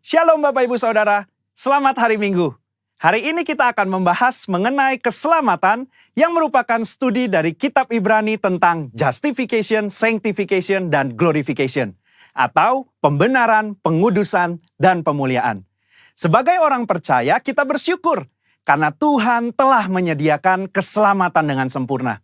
Shalom Bapak Ibu Saudara, selamat hari Minggu. Hari ini kita akan membahas mengenai keselamatan yang merupakan studi dari kitab Ibrani tentang justification, sanctification, dan glorification. Atau pembenaran, pengudusan, dan pemuliaan. Sebagai orang percaya, kita bersyukur karena Tuhan telah menyediakan keselamatan dengan sempurna.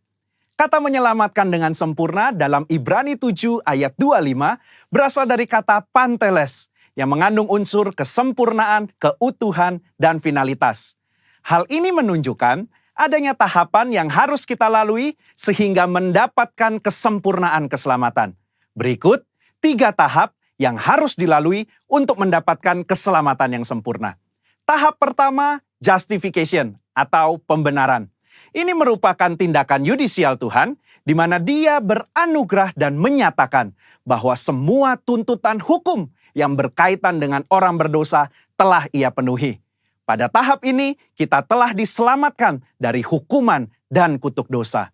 Kata menyelamatkan dengan sempurna dalam Ibrani 7 ayat 25 berasal dari kata panteles, yang mengandung unsur kesempurnaan, keutuhan, dan finalitas. Hal ini menunjukkan adanya tahapan yang harus kita lalui sehingga mendapatkan kesempurnaan keselamatan. Berikut 3 tahap yang harus dilalui untuk mendapatkan keselamatan yang sempurna. Tahap pertama, justification atau pembenaran. Ini merupakan tindakan yudisial Tuhan, di mana Dia beranugerah dan menyatakan bahwa semua tuntutan hukum yang berkaitan dengan orang berdosa telah Ia penuhi. Pada tahap ini, kita telah diselamatkan dari hukuman dan kutuk dosa.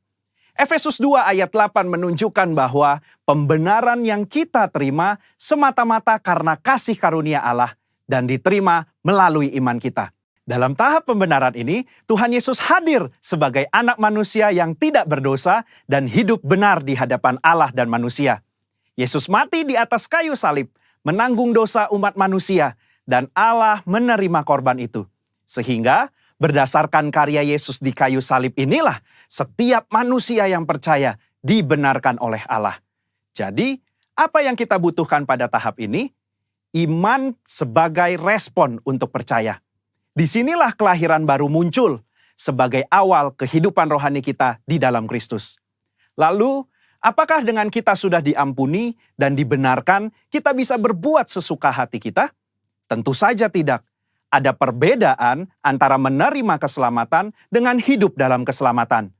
Efesus 2 ayat 8 menunjukkan bahwa pembenaran yang kita terima semata-mata karena kasih karunia Allah dan diterima melalui iman kita. Dalam tahap pembenaran ini, Tuhan Yesus hadir sebagai anak manusia yang tidak berdosa dan hidup benar di hadapan Allah dan manusia. Yesus mati di atas kayu salib, menanggung dosa umat manusia, dan Allah menerima korban itu. Sehingga berdasarkan karya Yesus di kayu salib inilah setiap manusia yang percaya dibenarkan oleh Allah. Jadi, apa yang kita butuhkan pada tahap ini? Iman sebagai respon untuk percaya. Disinilah kelahiran baru muncul sebagai awal kehidupan rohani kita di dalam Kristus. Lalu, apakah dengan kita sudah diampuni dan dibenarkan, kita bisa berbuat sesuka hati kita? Tentu saja tidak. Ada perbedaan antara menerima keselamatan dengan hidup dalam keselamatan.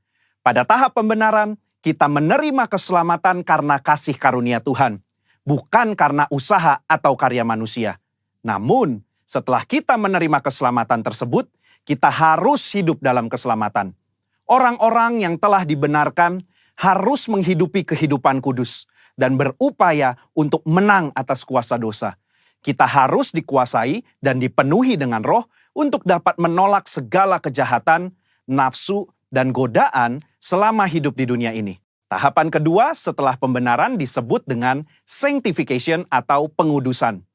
Pada tahap pembenaran, kita menerima keselamatan karena kasih karunia Tuhan, bukan karena usaha atau karya manusia. Namun, setelah kita menerima keselamatan tersebut, kita harus hidup dalam keselamatan. Orang-orang yang telah dibenarkan harus menghidupi kehidupan kudus dan berupaya untuk menang atas kuasa dosa. Kita harus dikuasai dan dipenuhi dengan Roh untuk dapat menolak segala kejahatan, nafsu, dan godaan selama hidup di dunia ini. Tahapan kedua setelah pembenaran disebut dengan sanctification atau pengudusan.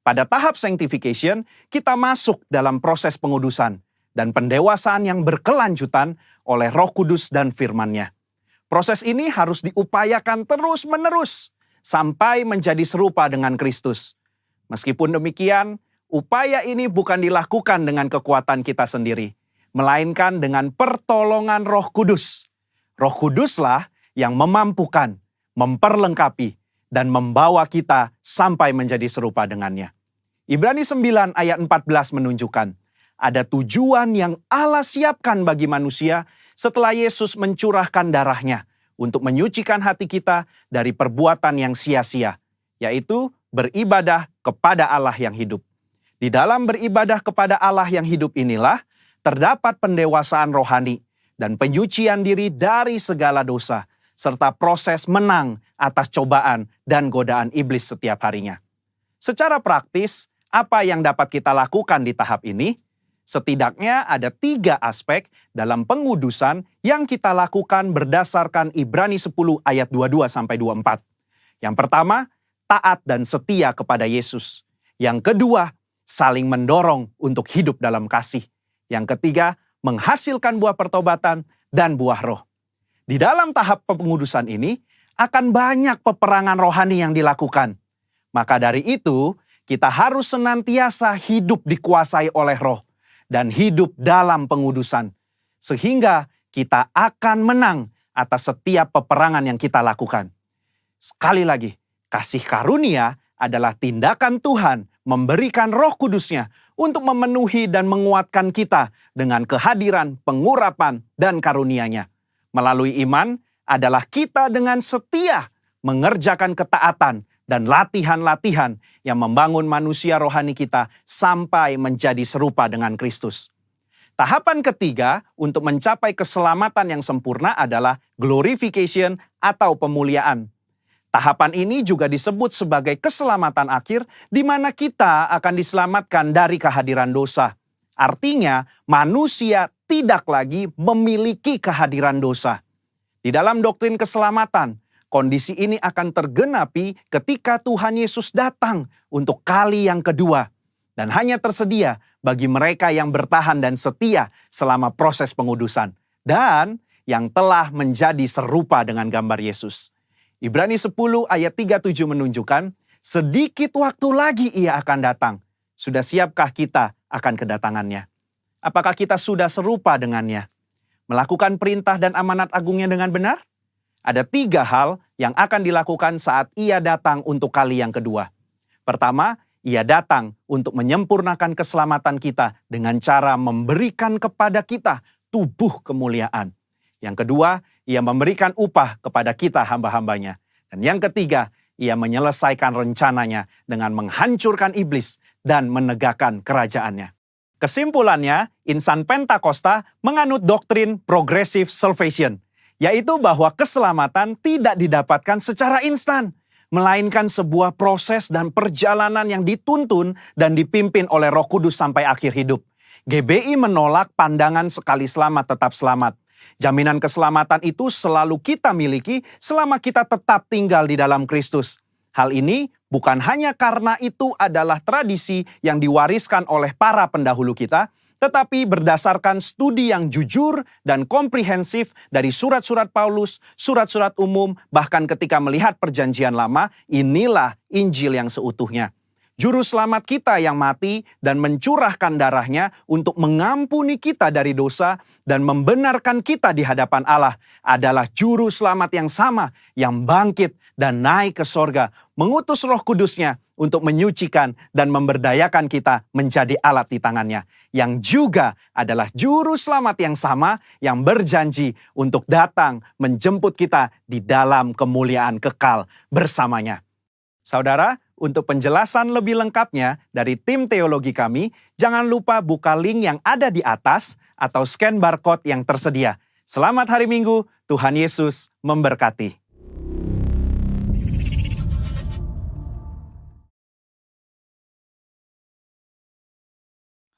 Pada tahap sanctification, kita masuk dalam proses pengudusan dan pendewasaan yang berkelanjutan oleh Roh Kudus dan firman-Nya. Proses ini harus diupayakan terus-menerus sampai menjadi serupa dengan Kristus. Meskipun demikian, upaya ini bukan dilakukan dengan kekuatan kita sendiri, melainkan dengan pertolongan Roh Kudus. Roh Kuduslah yang memampukan, memperlengkapi, dan membawa kita sampai menjadi serupa dengannya. Ibrani 9 ayat 14 menunjukkan, ada tujuan yang Allah siapkan bagi manusia setelah Yesus mencurahkan darahnya untuk menyucikan hati kita dari perbuatan yang sia-sia, yaitu beribadah kepada Allah yang hidup. Di dalam beribadah kepada Allah yang hidup inilah terdapat pendewasaan rohani dan penyucian diri dari segala dosa, serta proses menang atas cobaan dan godaan iblis setiap harinya. Secara praktis, apa yang dapat kita lakukan di tahap ini? Setidaknya ada 3 aspek dalam pengudusan yang kita lakukan berdasarkan Ibrani 10 ayat 22-24. Yang pertama, taat dan setia kepada Yesus. Yang kedua, saling mendorong untuk hidup dalam kasih. Yang ketiga, menghasilkan buah pertobatan dan buah roh. Di dalam tahap pengudusan ini, akan banyak peperangan rohani yang dilakukan. Maka dari itu, kita harus senantiasa hidup dikuasai oleh Roh dan hidup dalam pengudusan. Sehingga kita akan menang atas setiap peperangan yang kita lakukan. Sekali lagi, kasih karunia adalah tindakan Tuhan memberikan Roh Kudus-Nya untuk memenuhi dan menguatkan kita dengan kehadiran, pengurapan, dan karunia-Nya. Melalui iman adalah kita dengan setia mengerjakan ketaatan dan latihan-latihan yang membangun manusia rohani kita sampai menjadi serupa dengan Kristus. Tahapan ketiga untuk mencapai keselamatan yang sempurna adalah glorification atau pemuliaan. Tahapan ini juga disebut sebagai keselamatan akhir, di mana kita akan diselamatkan dari kehadiran dosa. Artinya, manusia tidak lagi memiliki kehadiran dosa. Di dalam doktrin keselamatan, kondisi ini akan tergenapi ketika Tuhan Yesus datang untuk kali yang kedua. Dan hanya tersedia bagi mereka yang bertahan dan setia selama proses pengudusan. Dan yang telah menjadi serupa dengan gambar Yesus. Ibrani 10 ayat 37 menunjukkan, sedikit waktu lagi ia akan datang. Sudah siapkah kita akan kedatangannya? Apakah kita sudah serupa dengannya? Melakukan perintah dan amanat agungnya dengan benar? Ada 3 hal yang akan dilakukan saat ia datang untuk kali yang kedua. Pertama, ia datang untuk menyempurnakan keselamatan kita dengan cara memberikan kepada kita tubuh kemuliaan. Yang kedua, ia memberikan upah kepada kita hamba-hambanya. Dan yang ketiga, ia menyelesaikan rencananya dengan menghancurkan iblis dan menegakkan kerajaannya. Kesimpulannya, insan Pentakosta menganut doktrin progressive salvation, yaitu bahwa keselamatan tidak didapatkan secara instan, melainkan sebuah proses dan perjalanan yang dituntun dan dipimpin oleh Roh Kudus sampai akhir hidup. GBI menolak pandangan sekali selamat tetap selamat. Jaminan keselamatan itu selalu kita miliki selama kita tetap tinggal di dalam Kristus. Hal ini bukan hanya karena itu adalah tradisi yang diwariskan oleh para pendahulu kita, tetapi berdasarkan studi yang jujur dan komprehensif dari surat-surat Paulus, surat-surat umum, bahkan ketika melihat perjanjian lama, inilah Injil yang seutuhnya. Juru selamat kita yang mati dan mencurahkan darahnya untuk mengampuni kita dari dosa dan membenarkan kita di hadapan Allah adalah juru selamat yang sama yang bangkit dan naik ke sorga, mengutus Roh Kudusnya untuk menyucikan dan memberdayakan kita menjadi alat di tangannya, yang juga adalah juru selamat yang sama yang berjanji untuk datang menjemput kita di dalam kemuliaan kekal bersamanya. Saudara, untuk penjelasan lebih lengkapnya dari tim teologi kami, jangan lupa buka link yang ada di atas atau scan barcode yang tersedia. Selamat hari Minggu, Tuhan Yesus memberkati.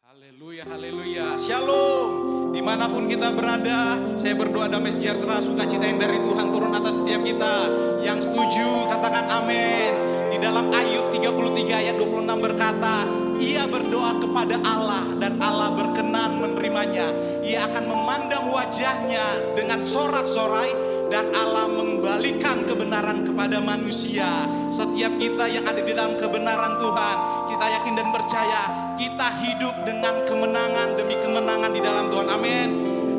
Haleluya, haleluya. Shalom. Dimanapun kita berada, saya berdoa damai sejahtera, sukacita yang dari Tuhan turun atas setiap kita. Yang setuju, katakan amin. Di dalam Ayub 33 ayat 26 berkata, ia berdoa kepada Allah dan Allah berkenan menerimanya. Ia akan memandang wajahnya dengan sorak-sorai dan Allah mengembalikan kebenaran kepada manusia. Setiap kita yang ada di dalam kebenaran Tuhan, kita yakin dan percaya kita hidup dengan kemenangan demi kemenangan di dalam Tuhan. Amin.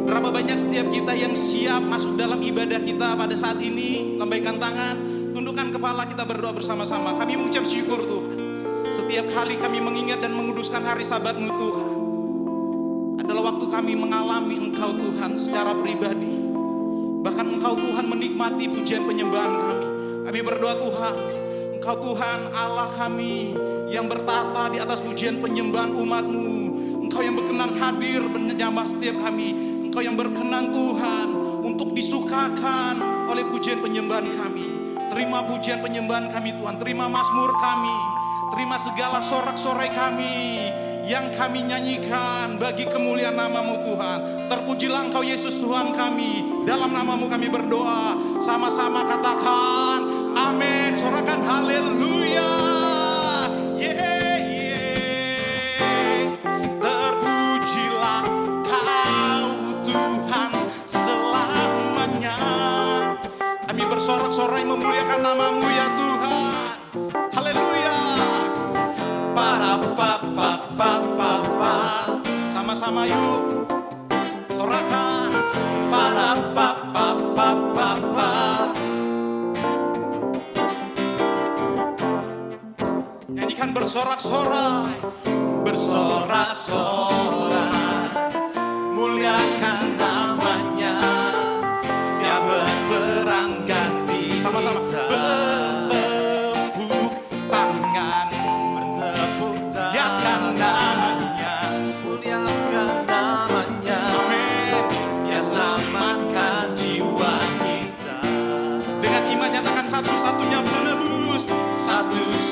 Berapa banyak setiap kita yang siap masuk dalam ibadah kita pada saat ini? Lambaikan tangan, tundukkan kepala, kita berdoa bersama-sama. Kami mengucap syukur Tuhan. Setiap kali kami mengingat dan menguduskan hari Sabat-Mu Tuhan, adalah waktu kami mengalami Engkau Tuhan secara pribadi. Bahkan Engkau Tuhan menikmati pujian penyembahan kami. Kami berdoa Tuhan, Engkau Tuhan Allah kami yang bertata di atas pujian penyembahan umat-Mu. Engkau yang berkenan hadir menyembah setiap kami. Engkau yang berkenan Tuhan untuk disukakan oleh pujian penyembahan kami. Terima pujian penyembahan kami Tuhan. Terima mazmur kami. Terima segala sorak-sorai kami yang kami nyanyikan bagi kemuliaan nama-Mu Tuhan. Terpujilah Engkau Yesus Tuhan kami. Dalam nama-Mu kami berdoa. Sama-sama katakan amin. Sorakan haleluya. Terpujilah Kau Tuhan selamanya. Kami bersorak-sorai memuliakan nama-Mu ya Tuhan. Haleluya. Para sama-sama yuk sorakan para nyanyikan bersorak-sorai muliakan namanya. Dia berperang ganti sama-sama bertepuk tangan muliakan namanya. Amin. Dia selamatkan jiwa kita. Dengan iman nyatakan satu-satunya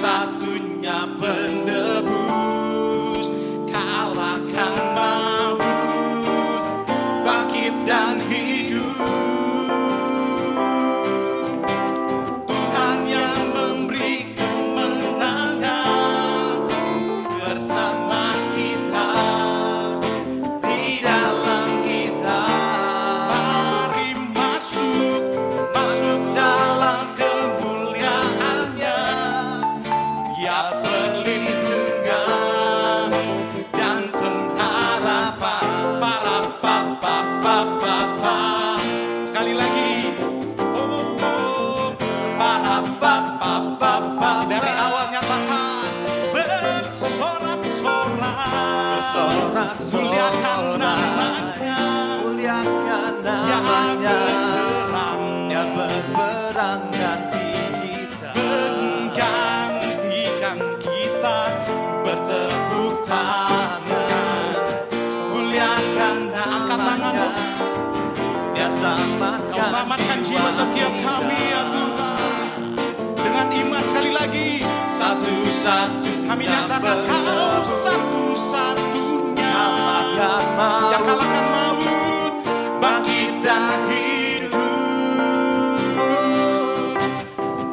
satu-satunya penebus, kalahkan maut, bangkit dan hidup. Tuhan yang memberi kemenangan bersama kita, di dalam kita. Mari masuk dalam kemuliaan-Nya. Dia perlindungan dan pengharapan. Sekali lagi. Dari awal nyatakan bersorak-sorak, muliakan namanya, yang berperang ganti kita, menggantikan kita, bertepuk tangan, muliakan angkat tanganmu. Dia selamatkan, Kau selamatkan jiwa setiap kami ya Tuhan. Dengan iman sekali lagi, satu-satu kami nyatakan Kau satu-satunya yang kalahkan maut, bangkit dan hidup.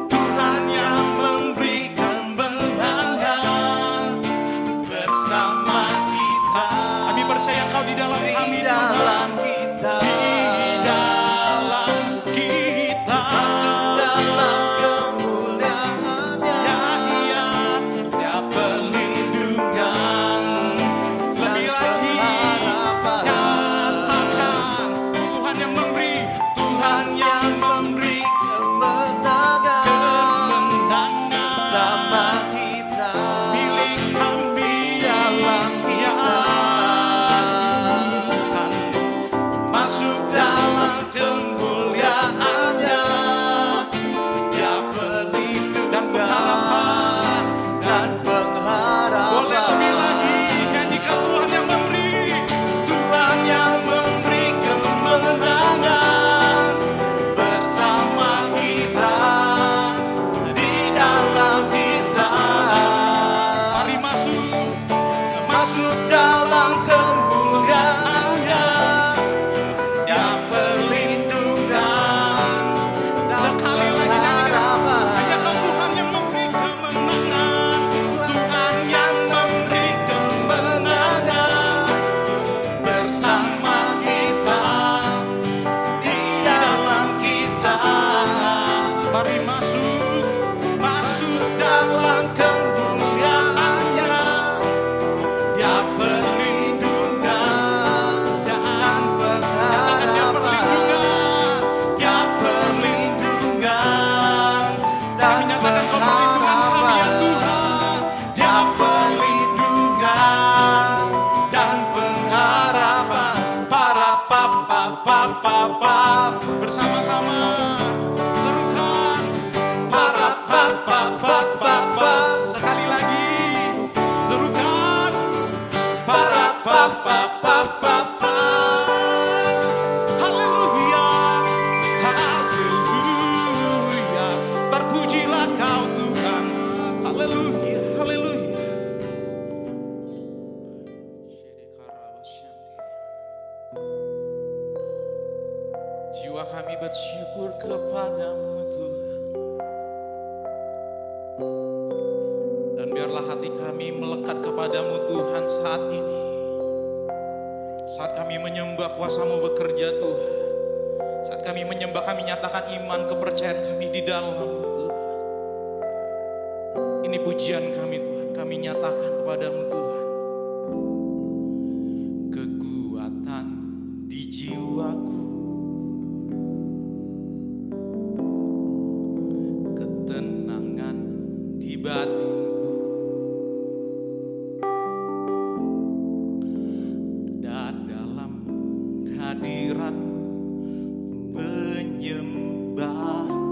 Tuhan yang memberi kemenangan bersama kita. Kami percaya Kau di dalam kami, di dalam kita, di dalam kita. masuk dalam kemuliaan-Nya. Ya, Dia perlindungan lebih lagi nyatakan Tuhan yang memberi kemenangan sama kita, milik kami dalam ya Tuhan. Masuk dalam kemuliaan-Nya, Dia perlindungan dan pengharapan. Boleh lebih lagi nyanyikan Tuhan yang memberi, Tuhan yang memberi kemenangan bersama kita, di dalam kita. Mari masuk dalam kemuliaan-Nya. Dia perlindungan sekali lagi nyanyikan. Hanya Kau Tuhan yang memberi kemenangan, Tuhan yang memberi kemenangan bersama kita, di dalam kita. Mari masuk dalam kemuliaan-Nya. Dia perlindungan dan nyatakan Dia perlindungan, Dia perlindungan. Kami nyatakan Kau perlindungan kami ya Tuhan. Dia perlindungan dan pengharapan. Bersama-sama serukan sekali lagi serukan haleluya, haleluya, terpujilah Kau Tuhan, haleluya, haleluya. Jiwa kami bersyukur kepadamu Tuhan. Dan biarlah hati kami melekat kepadamu Tuhan saat ini. Saat kami menyembah kuasa-Mu bekerja Tuhan. Saat kami menyembah, kami nyatakan iman kepercayaan kami di dalam-Mu Tuhan. Ini pujian kami Tuhan, kami nyatakan kepadamu Tuhan. Kekuatan di jiwaku, ketenangan di batinku, dan dalam hadirat menyembah-Mu.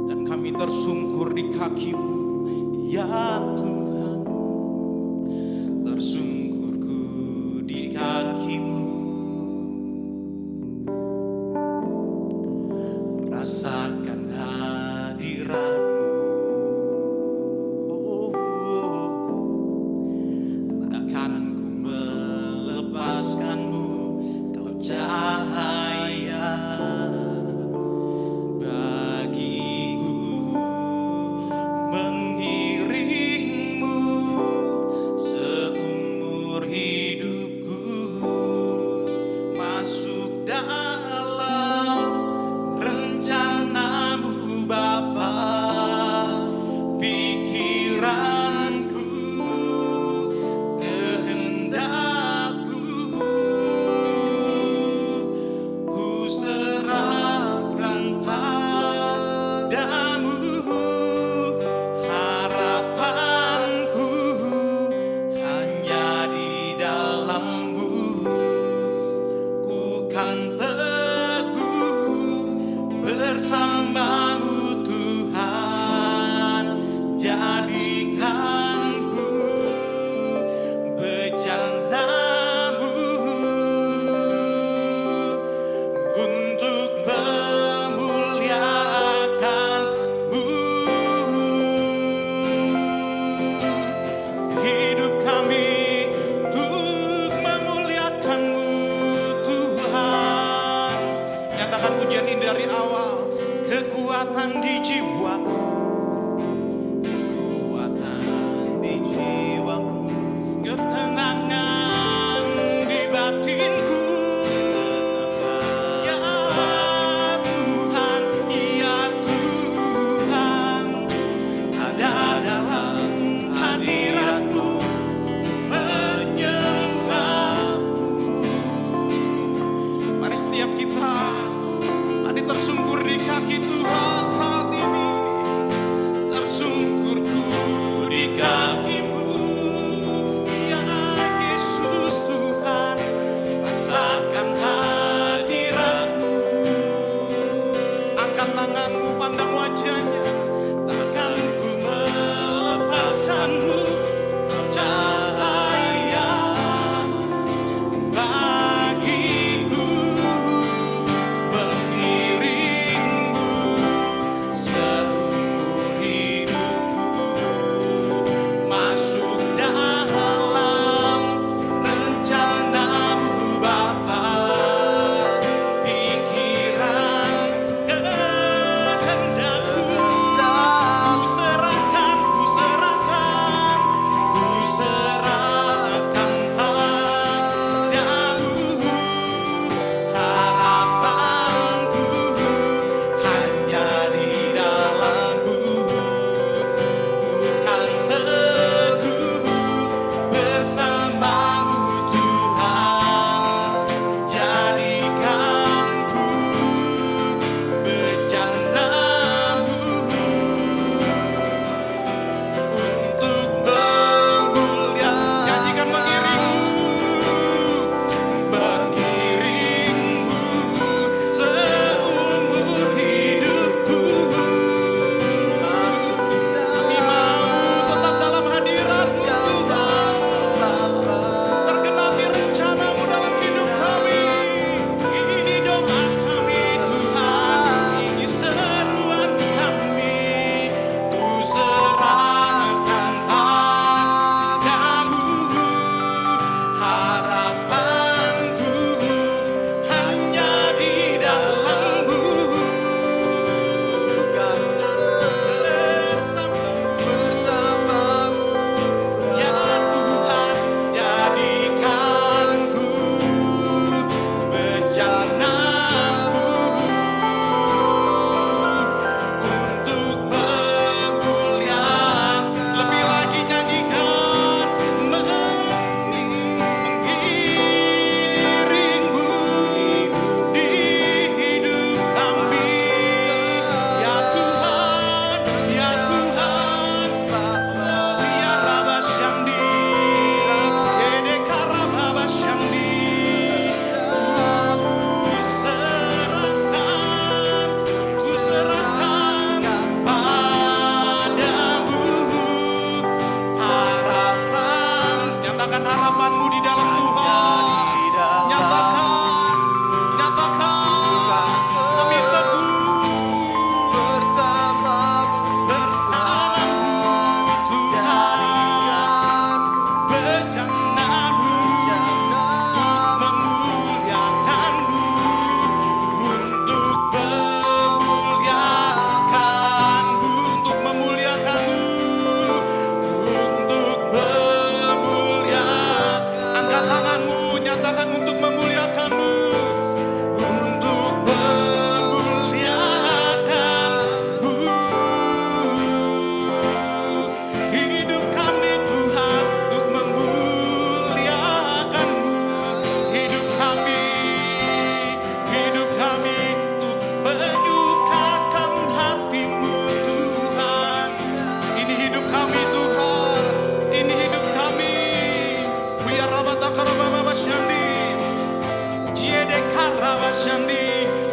Dan kami tersungkur di kaki-Mu ya Tuhan, tersungkurku di kaki-Mu. Rasakan hadirat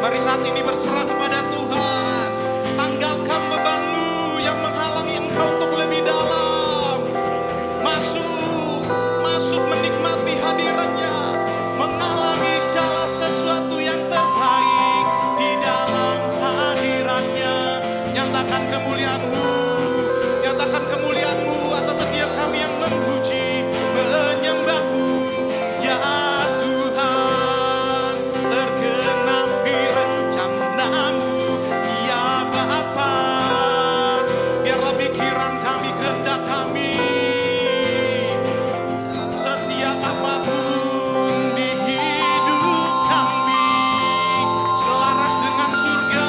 Mari saat ini berserah kepada Tuhan. Tanggalkan bebanmu yang menghalangi engkau untuk lebih dalam. Masuk menikmati hadiratnya, mengalami segala sesuatu yang terbaik di dalam hadiratnya. Nyatakan kemuliaan-Mu atas setiap kami yang memuji, menyembah-Mu, ya Tuhan. Tergenapi rencana-Mu, ya Bapa. Biarlah pikiran kami, kehendak kami, setiap apapun di hidup kami selaras dengan surga,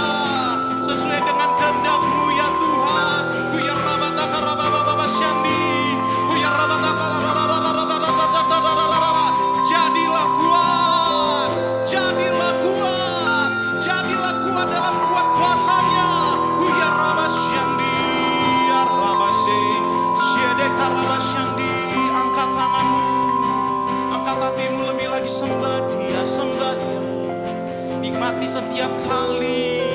sesuai dengan kehendak-Mu ya Tuhan. Kuyar rabataka rabababa syandi, kuyar rabataka jadilah kuat, jadilah kuat, jadilah kuat dalam kuat kuasa-Nya. Kuyar rabasyandi, ya rabase, syedeka rabasyandi. Angkat tanganmu, angkat hatimu, lebih lagi sembah Dia, sembah Dia. Nikmati setiap kali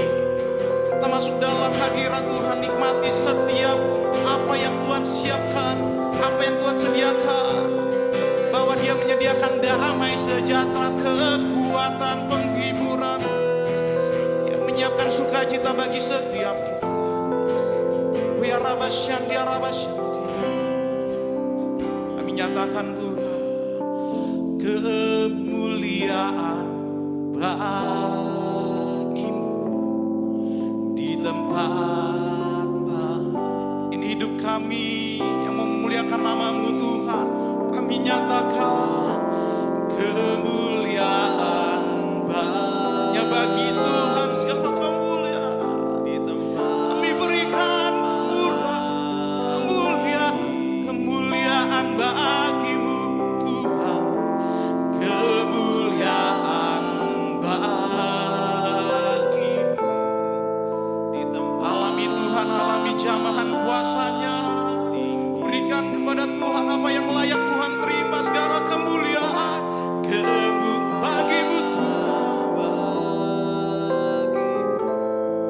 kita masuk dalam hadirat Tuhan, nikmati setiap apa yang Tuhan siapkan, apa yang Tuhan sediakan. Bahwa Dia menyediakan damai sejahtera, kekuatan, penghiburan, yang menyiapkan sukacita bagi setiap kita. Ya Rabasyandi, ya Rabasyandi. Kami nyatakan Tuhan, kemuliaan bagi-Mu di tempat ini hidup kami yang memuliakan nama-Mu Tuhan. Kami nyatakan kemuliaan hanya bagi Tuhan, segala kemuliaan di tempat kami berikan kemuliaan bagi-Mu Tuhan, kemuliaan bagi-Mu di tempat. Alami Tuhan, alami jamahan kuasa-Nya. Berikan kepada Tuhan apa yang layak Tuhan terima, segala kemuliaan bagi-Mu Tuhan,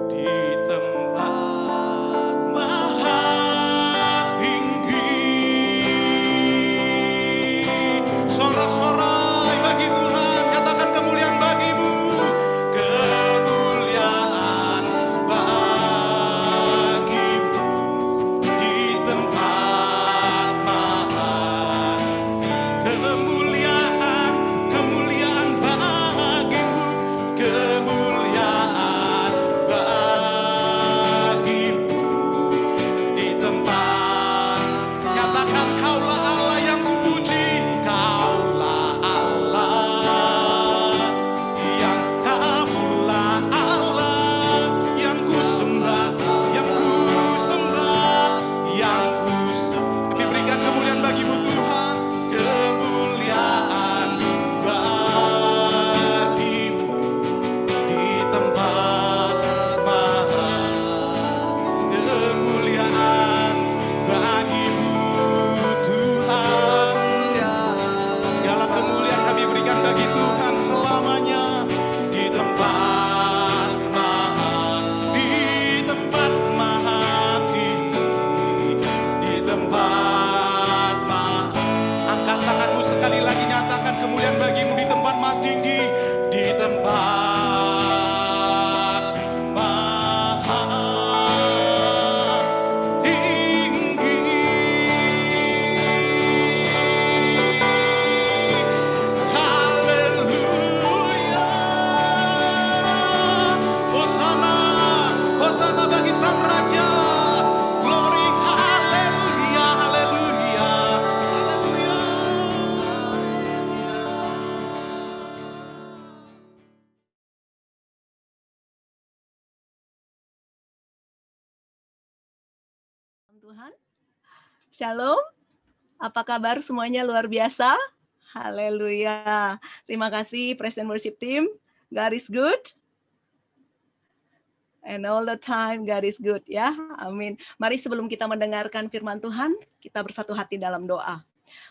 di tempat maha tinggi. Sorak-sorai bagi Tuhan, katakan kemuliaan bagi-Mu, kemuliaan bagi-Mu di tempat maha tinggi. Kemuliaan bagi-Mu, kemuliaan bagi-Mu di tempat. Nyatakan Kaulah Allah yang kupuji, Kaulah Allah yang Kaulah Allah yang kusembah, yang kusembah, yang kusembah. Kami berikan kemuliaan bagi-Mu Tuhan, kemuliaan bagi-Mu di tempat maha. Kemuliaan bagi-Mu Tuhan. Segala kemuliaan kami berikan bagi Tuhan selamanya di tempat maha, di tempat maha tinggi, di tempat maha. Angkat tanganmu sekali lagi, nyatakan kemuliaan bagi-Mu di tempat maha tinggi, di tempat maha tinggi. Haleluya. Hosana, Hosana bagi Sang Raja. Glory, haleluya, haleluya, haleluya. Tuhan. Shalom. Apa kabar semuanya, luar biasa? Haleluya. Terima kasih Praise and Worship Team. God is good. And all the time God is good ya. Amin. Mari sebelum kita mendengarkan firman Tuhan, kita bersatu hati dalam doa.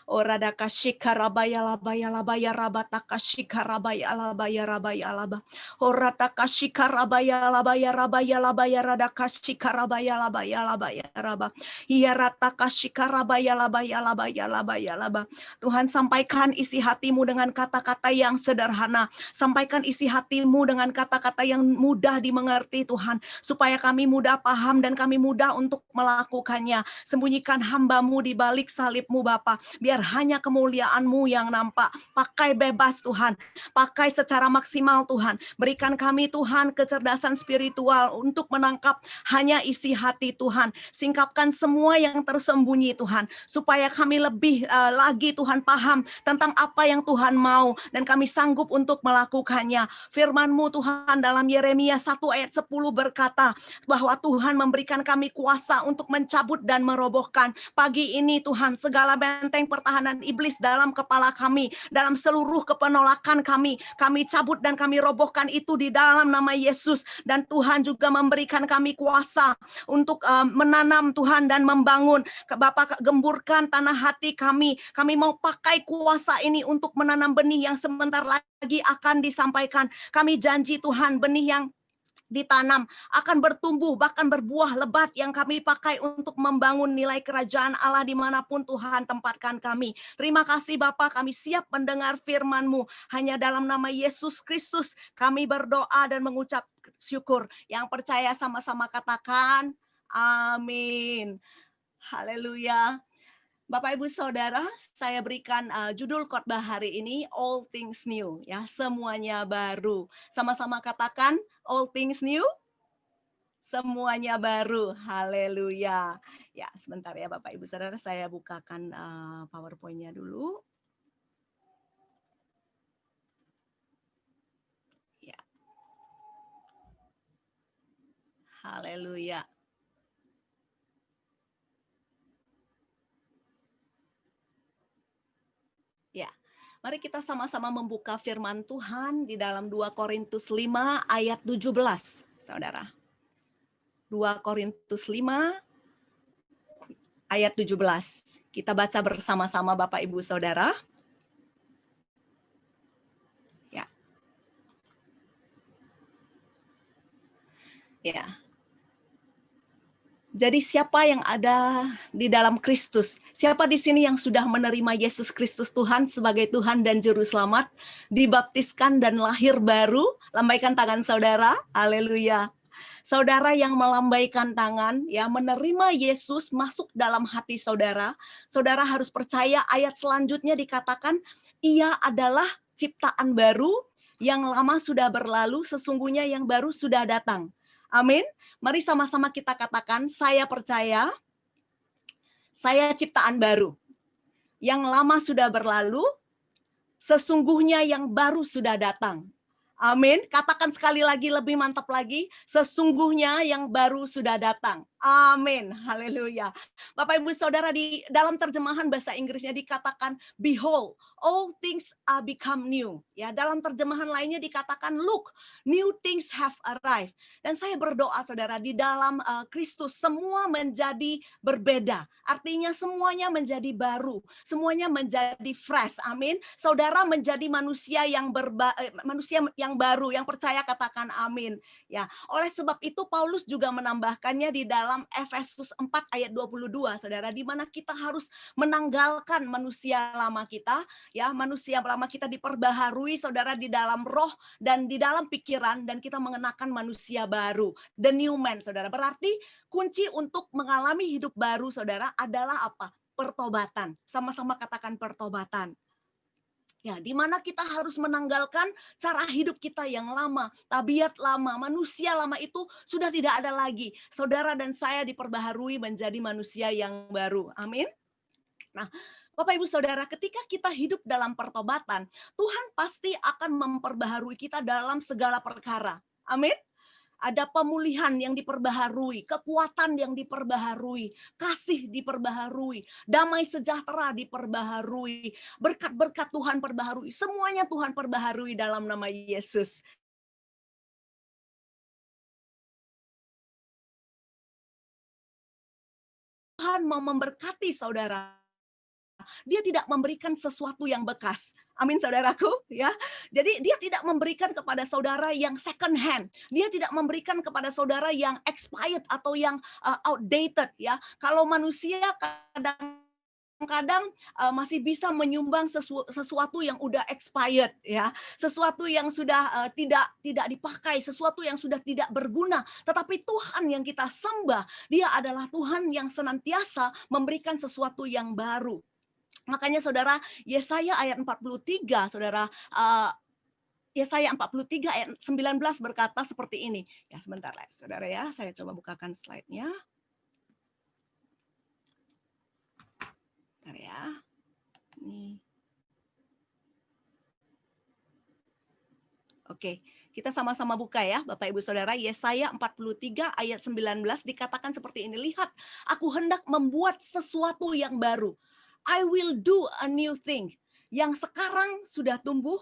Oradaka shikarabaya labaya labaya rabataka shikarabaya labaya rabaya laba. Orataka shikarabaya labaya rabaya labaya radaka shikarabaya labaya labaya raba. Iarataka shikarabaya labaya labaya labaya laba. Tuhan, sampaikan isi hatimu dengan kata-kata yang sederhana. Sampaikan isi hatimu dengan kata-kata yang mudah dimengerti Tuhan. Supaya kami mudah paham dan kami mudah untuk melakukannya. Sembunyikan hamba-Mu di balik salib-Mu Bapa. Biar hanya kemuliaan-Mu yang nampak. Pakai bebas Tuhan. Pakai secara maksimal Tuhan. Berikan kami Tuhan kecerdasan spiritual untuk menangkap hanya isi hati Tuhan. Singkapkan semua yang tersembunyi Tuhan. Supaya kami lebih lagi Tuhan paham tentang apa yang Tuhan mau. Dan kami sanggup untuk melakukannya. Firman-Mu Tuhan dalam Yeremia 1 ayat 10 berkata bahwa Tuhan memberikan kami kuasa untuk mencabut dan merobohkan. Pagi ini Tuhan, segala benteng pertahanan iblis dalam kepala kami, dalam seluruh kepenolakan kami cabut dan kami robohkan itu di dalam nama Yesus. Dan Tuhan juga memberikan kami kuasa untuk menanam Tuhan dan membangun. Bapak, gemburkan tanah hati kami. Kami mau pakai kuasa ini untuk menanam benih yang sebentar lagi akan disampaikan. Kami janji Tuhan, benih yang ditanam akan bertumbuh bahkan berbuah lebat yang kami pakai untuk membangun nilai kerajaan Allah dimanapun Tuhan tempatkan kami. Terima kasih Bapa, kami siap mendengar firman-Mu. Hanya dalam nama Yesus Kristus kami berdoa dan mengucap syukur. Yang percaya sama-sama katakan amin. Haleluya. Bapak Ibu Saudara, saya berikan judul khotbah hari ini All Things New, ya, semuanya baru. Sama-sama katakan all things new, semuanya baru. Haleluya. Ya, sebentar ya Bapak Ibu Saudara, saya bukakan PowerPoint-nya dulu. Ya. Haleluya. Ya, mari kita sama-sama membuka firman Tuhan di dalam 2 Korintus 5 ayat 17, Saudara. 2 Korintus 5 ayat 17. Kita baca bersama-sama Bapak Ibu Saudara. Ya. Ya. Jadi siapa yang ada di dalam Kristus? Siapa di sini yang sudah menerima Yesus Kristus Tuhan sebagai Tuhan dan Juru Selamat, dibaptiskan dan lahir baru? Lambaikan tangan saudara. Haleluya. Saudara yang melambaikan tangan, ya, menerima Yesus masuk dalam hati saudara. Saudara harus percaya ayat selanjutnya dikatakan, ia adalah ciptaan baru, yang lama sudah berlalu, sesungguhnya yang baru sudah datang. Amin. Mari sama-sama kita katakan, saya percaya, saya ciptaan baru. Yang lama sudah berlalu, sesungguhnya yang baru sudah datang. Amin. Katakan sekali lagi, lebih mantap lagi, sesungguhnya yang baru sudah datang. Amin. Haleluya. Bapak Ibu Saudara, di dalam terjemahan bahasa Inggrisnya dikatakan behold, all things are become new. Ya, dalam terjemahan lainnya dikatakan look, new things have arrived. Dan saya berdoa Saudara, di dalam Kristus semua menjadi berbeda. Artinya semuanya menjadi baru, semuanya menjadi fresh. Amin. Saudara menjadi manusia yang manusia yang baru, yang percaya katakan amin. Ya, oleh sebab itu Paulus juga menambahkannya di dalam Efesus 4 ayat 22, Saudara, di mana kita harus menanggalkan manusia lama kita, ya, manusia lama kita diperbaharui Saudara di dalam roh dan di dalam pikiran, dan kita mengenakan manusia baru, the new man, Saudara. Berarti kunci untuk mengalami hidup baru, Saudara, adalah apa? Pertobatan. Sama-sama katakan pertobatan. Ya, di mana kita harus menanggalkan cara hidup kita yang lama, tabiat lama, manusia lama itu sudah tidak ada lagi. Saudara dan saya diperbaharui menjadi manusia yang baru. Amin. Nah, Bapak Ibu Saudara, ketika kita hidup dalam pertobatan, Tuhan pasti akan memperbaharui kita dalam segala perkara. Amin. Ada pemulihan yang diperbaharui, kekuatan yang diperbaharui, kasih diperbaharui, damai sejahtera diperbaharui, berkat-berkat Tuhan perbaharui, semuanya Tuhan perbaharui dalam nama Yesus. Tuhan mau memberkati saudara. Dia tidak memberikan sesuatu yang bekas. Amin saudaraku ya. Jadi dia tidak memberikan kepada saudara yang second hand. Dia tidak memberikan kepada saudara yang expired atau yang outdated ya. Kalau manusia kadang-kadang masih bisa menyumbang sesuatu yang udah expired ya, sesuatu yang sudah tidak dipakai, sesuatu yang sudah tidak berguna. Tetapi Tuhan yang kita sembah, Dia adalah Tuhan yang senantiasa memberikan sesuatu yang baru. Makanya saudara, Yesaya ayat 43, saudara, Yesaya 43 ayat 19 berkata seperti ini. Ya, sebentar lah, saudara ya, saya coba bukakan slide-nya. Bentar ya. Nih. Oke, kita sama-sama buka ya, Bapak Ibu Saudara. Yesaya 43 ayat 19 dikatakan seperti ini. Lihat, aku hendak membuat sesuatu yang baru. I will do a new thing. Yang sekarang sudah tumbuh,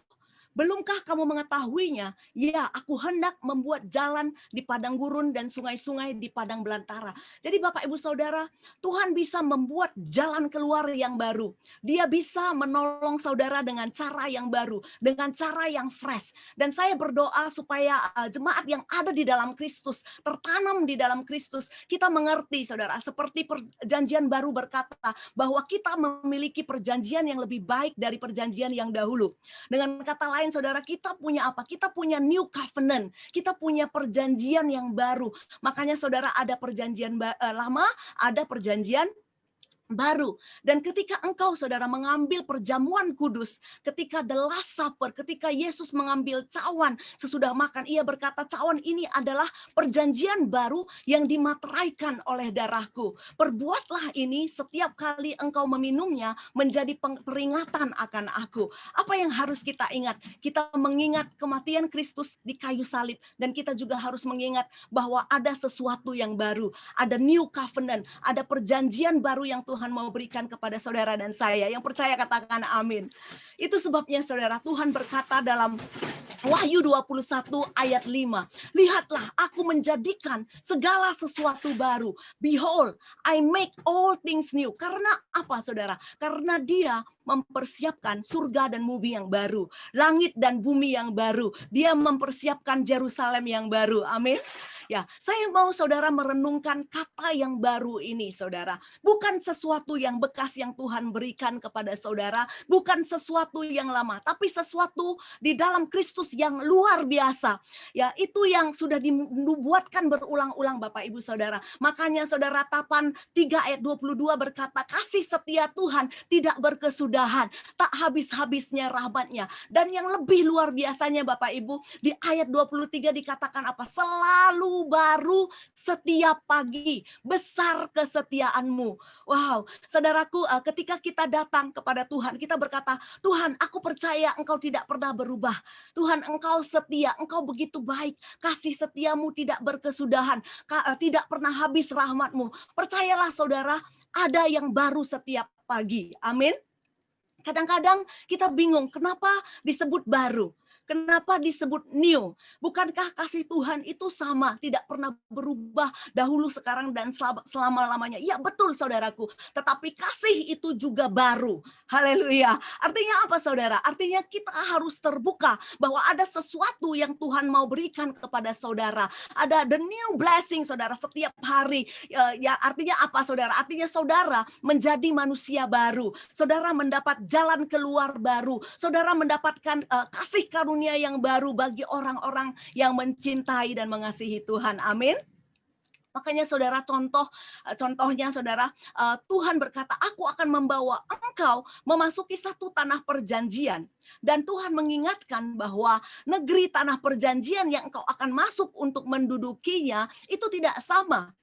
belumkah kamu mengetahuinya? Ya, aku hendak membuat jalan di padang gurun dan sungai-sungai di padang belantara. Jadi Bapak Ibu Saudara, Tuhan bisa membuat jalan keluar yang baru. Dia bisa menolong saudara dengan cara yang baru, dengan cara yang fresh. Dan saya berdoa supaya jemaat yang ada di dalam Kristus, tertanam di dalam Kristus, kita mengerti saudara, seperti perjanjian baru berkata bahwa kita memiliki perjanjian yang lebih baik dari perjanjian yang dahulu. Dengan kata lain saudara, kita punya apa? Kita punya new covenant. Kita punya perjanjian yang baru. Makanya saudara, ada perjanjian lama, ada perjanjian baru. Dan ketika engkau saudara mengambil perjamuan kudus, ketika the last supper, ketika Yesus mengambil cawan sesudah makan, ia berkata, cawan ini adalah perjanjian baru yang dimateraikan oleh darahku. Perbuatlah ini setiap kali engkau meminumnya menjadi peringatan akan aku. Apa yang harus kita ingat? Kita mengingat kematian Kristus di kayu salib, dan kita juga harus mengingat bahwa ada sesuatu yang baru, ada new covenant, ada perjanjian baru yang Tuhan mau berikan kepada saudara dan saya. Yang percaya katakan amin. Itu sebabnya saudara, Tuhan berkata dalam Wahyu 21 ayat 5. Lihatlah, aku menjadikan segala sesuatu baru. Behold, I make all things new. Karena apa saudara? Karena Dia mempersiapkan surga dan bumi yang baru. Langit dan bumi yang baru. Dia mempersiapkan Yerusalem yang baru. Amin. Ya, saya mau saudara merenungkan kata yang baru ini, saudara. Bukan sesuatu yang bekas yang Tuhan berikan kepada saudara, bukan sesuatu yang lama, tapi sesuatu di dalam Kristus yang luar biasa. Ya, itu yang sudah dinubuatkan berulang-ulang Bapak Ibu Saudara. Makanya saudara, Ratapan 3 ayat 22 berkata, kasih setia Tuhan tidak berkesudahan, tak habis-habisnya rahmatnya. Dan yang lebih luar biasanya Bapak Ibu, di ayat 23 dikatakan apa? Selalu baru setiap pagi, besar kesetiaanmu. Wow, saudaraku, ketika kita datang kepada Tuhan, kita berkata, Tuhan, aku percaya Engkau tidak pernah berubah. Tuhan, Engkau setia, Engkau begitu baik, kasih setiamu tidak berkesudahan, tidak pernah habis rahmatmu. Percayalah saudara, ada yang baru setiap pagi. Amin. Kadang-kadang kita bingung, kenapa disebut baru? Kenapa disebut new? Bukankah kasih Tuhan itu sama, tidak pernah berubah dahulu, sekarang, dan selama-lamanya? Ya betul saudaraku, tetapi kasih itu juga baru. Haleluya. Artinya apa saudara? Artinya kita harus terbuka bahwa ada sesuatu yang Tuhan mau berikan kepada saudara. Ada the new blessing saudara setiap hari. Ya artinya apa saudara? Artinya saudara menjadi manusia baru. Saudara mendapat jalan keluar baru. Saudara mendapatkan kasih karunia yang baru bagi orang-orang yang mencintai dan mengasihi Tuhan. Amin. Makanya saudara, contohnya saudara, Tuhan berkata, aku akan membawa engkau memasuki satu tanah perjanjian. Dan Tuhan mengingatkan bahwa negeri tanah perjanjian yang engkau akan masuk untuk mendudukinya itu tidak sama.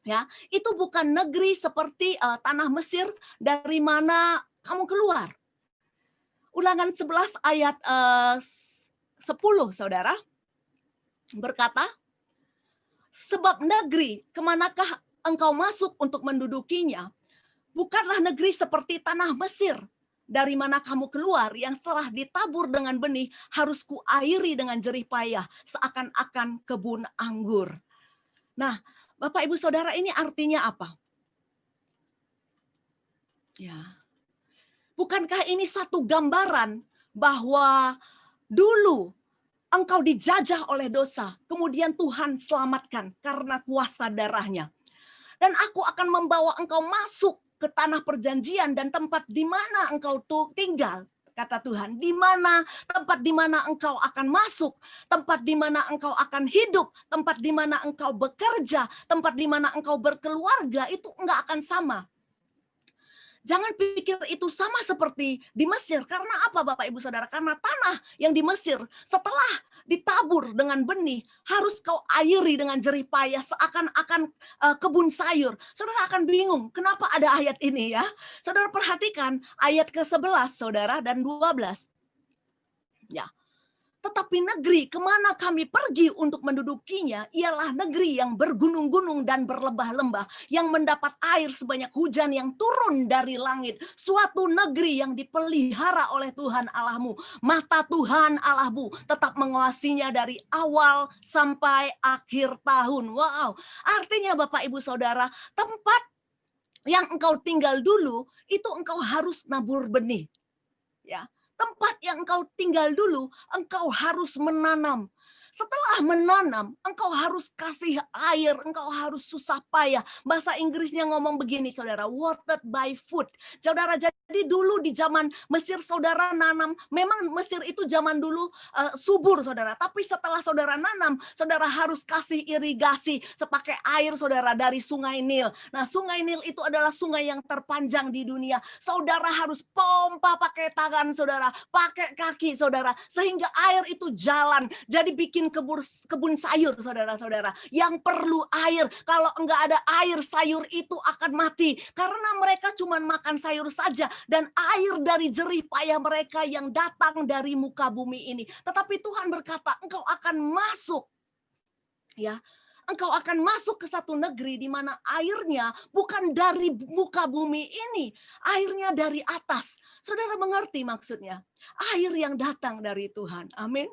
Ya, itu bukan negeri seperti tanah Mesir dari mana kamu keluar. Ulangan 11 ayat 10 saudara berkata, sebab negeri kemanakah engkau masuk untuk mendudukinya, bukanlah negeri seperti tanah Mesir dari mana kamu keluar, yang setelah ditabur dengan benih harus kuairi dengan jerih payah seakan-akan kebun anggur. Nah, Bapak Ibu Saudara, ini artinya apa? Ya, Bukankah ini satu gambaran bahwa dulu engkau dijajah oleh dosa, kemudian Tuhan selamatkan karena kuasa darahnya. Dan aku akan membawa engkau masuk ke tanah perjanjian dan tempat di mana engkau tinggal, kata Tuhan. Di mana tempat di mana engkau akan masuk, tempat di mana engkau akan hidup, tempat di mana engkau bekerja, tempat di mana engkau berkeluarga, itu enggak akan sama. Jangan pikir itu sama seperti di Mesir. Karena apa Bapak Ibu Saudara? Karena tanah yang di Mesir setelah ditabur dengan benih harus kau airi dengan jerih payah seakan-akan kebun sayur. Saudara akan bingung kenapa ada ayat ini ya. Saudara perhatikan ayat ke-11 Saudara dan 12. Ya. Tetapi negeri kemana kami pergi untuk mendudukinya ialah negeri yang bergunung-gunung dan berlembah-lembah, yang mendapat air sebanyak hujan yang turun dari langit. Suatu negeri yang dipelihara oleh Tuhan Allahmu. Mata Tuhan Allahmu tetap menguasinya dari awal sampai akhir tahun. Wow, artinya Bapak Ibu Saudara, tempat yang engkau tinggal dulu itu engkau harus nabur benih. Ya. Tempat yang engkau tinggal dulu, engkau harus menanam. Setelah menanam, engkau harus kasih air, engkau harus susah payah. Bahasa Inggrisnya ngomong begini, saudara, watered by foot. Saudara, jadi dulu di zaman Mesir, saudara nanam, memang Mesir itu zaman dulu subur, saudara. Tapi setelah saudara nanam, saudara harus kasih irigasi sepakai air, saudara, dari sungai Nil. Nah, sungai Nil itu adalah sungai yang terpanjang di dunia. Saudara harus pompa pakai tangan, saudara, pakai kaki, saudara, sehingga air itu jalan. Jadi bikin kebun sayur, saudara-saudara, yang perlu air. Kalau enggak ada air, sayur itu akan mati. Karena mereka cuma makan sayur saja. Dan air dari jerih payah mereka yang datang dari muka bumi ini. Tetapi Tuhan berkata, engkau akan masuk. Ya, engkau akan masuk ke satu negeri di mana airnya bukan dari muka bumi ini. Airnya dari atas. Saudara mengerti maksudnya? Air yang datang dari Tuhan. Amin.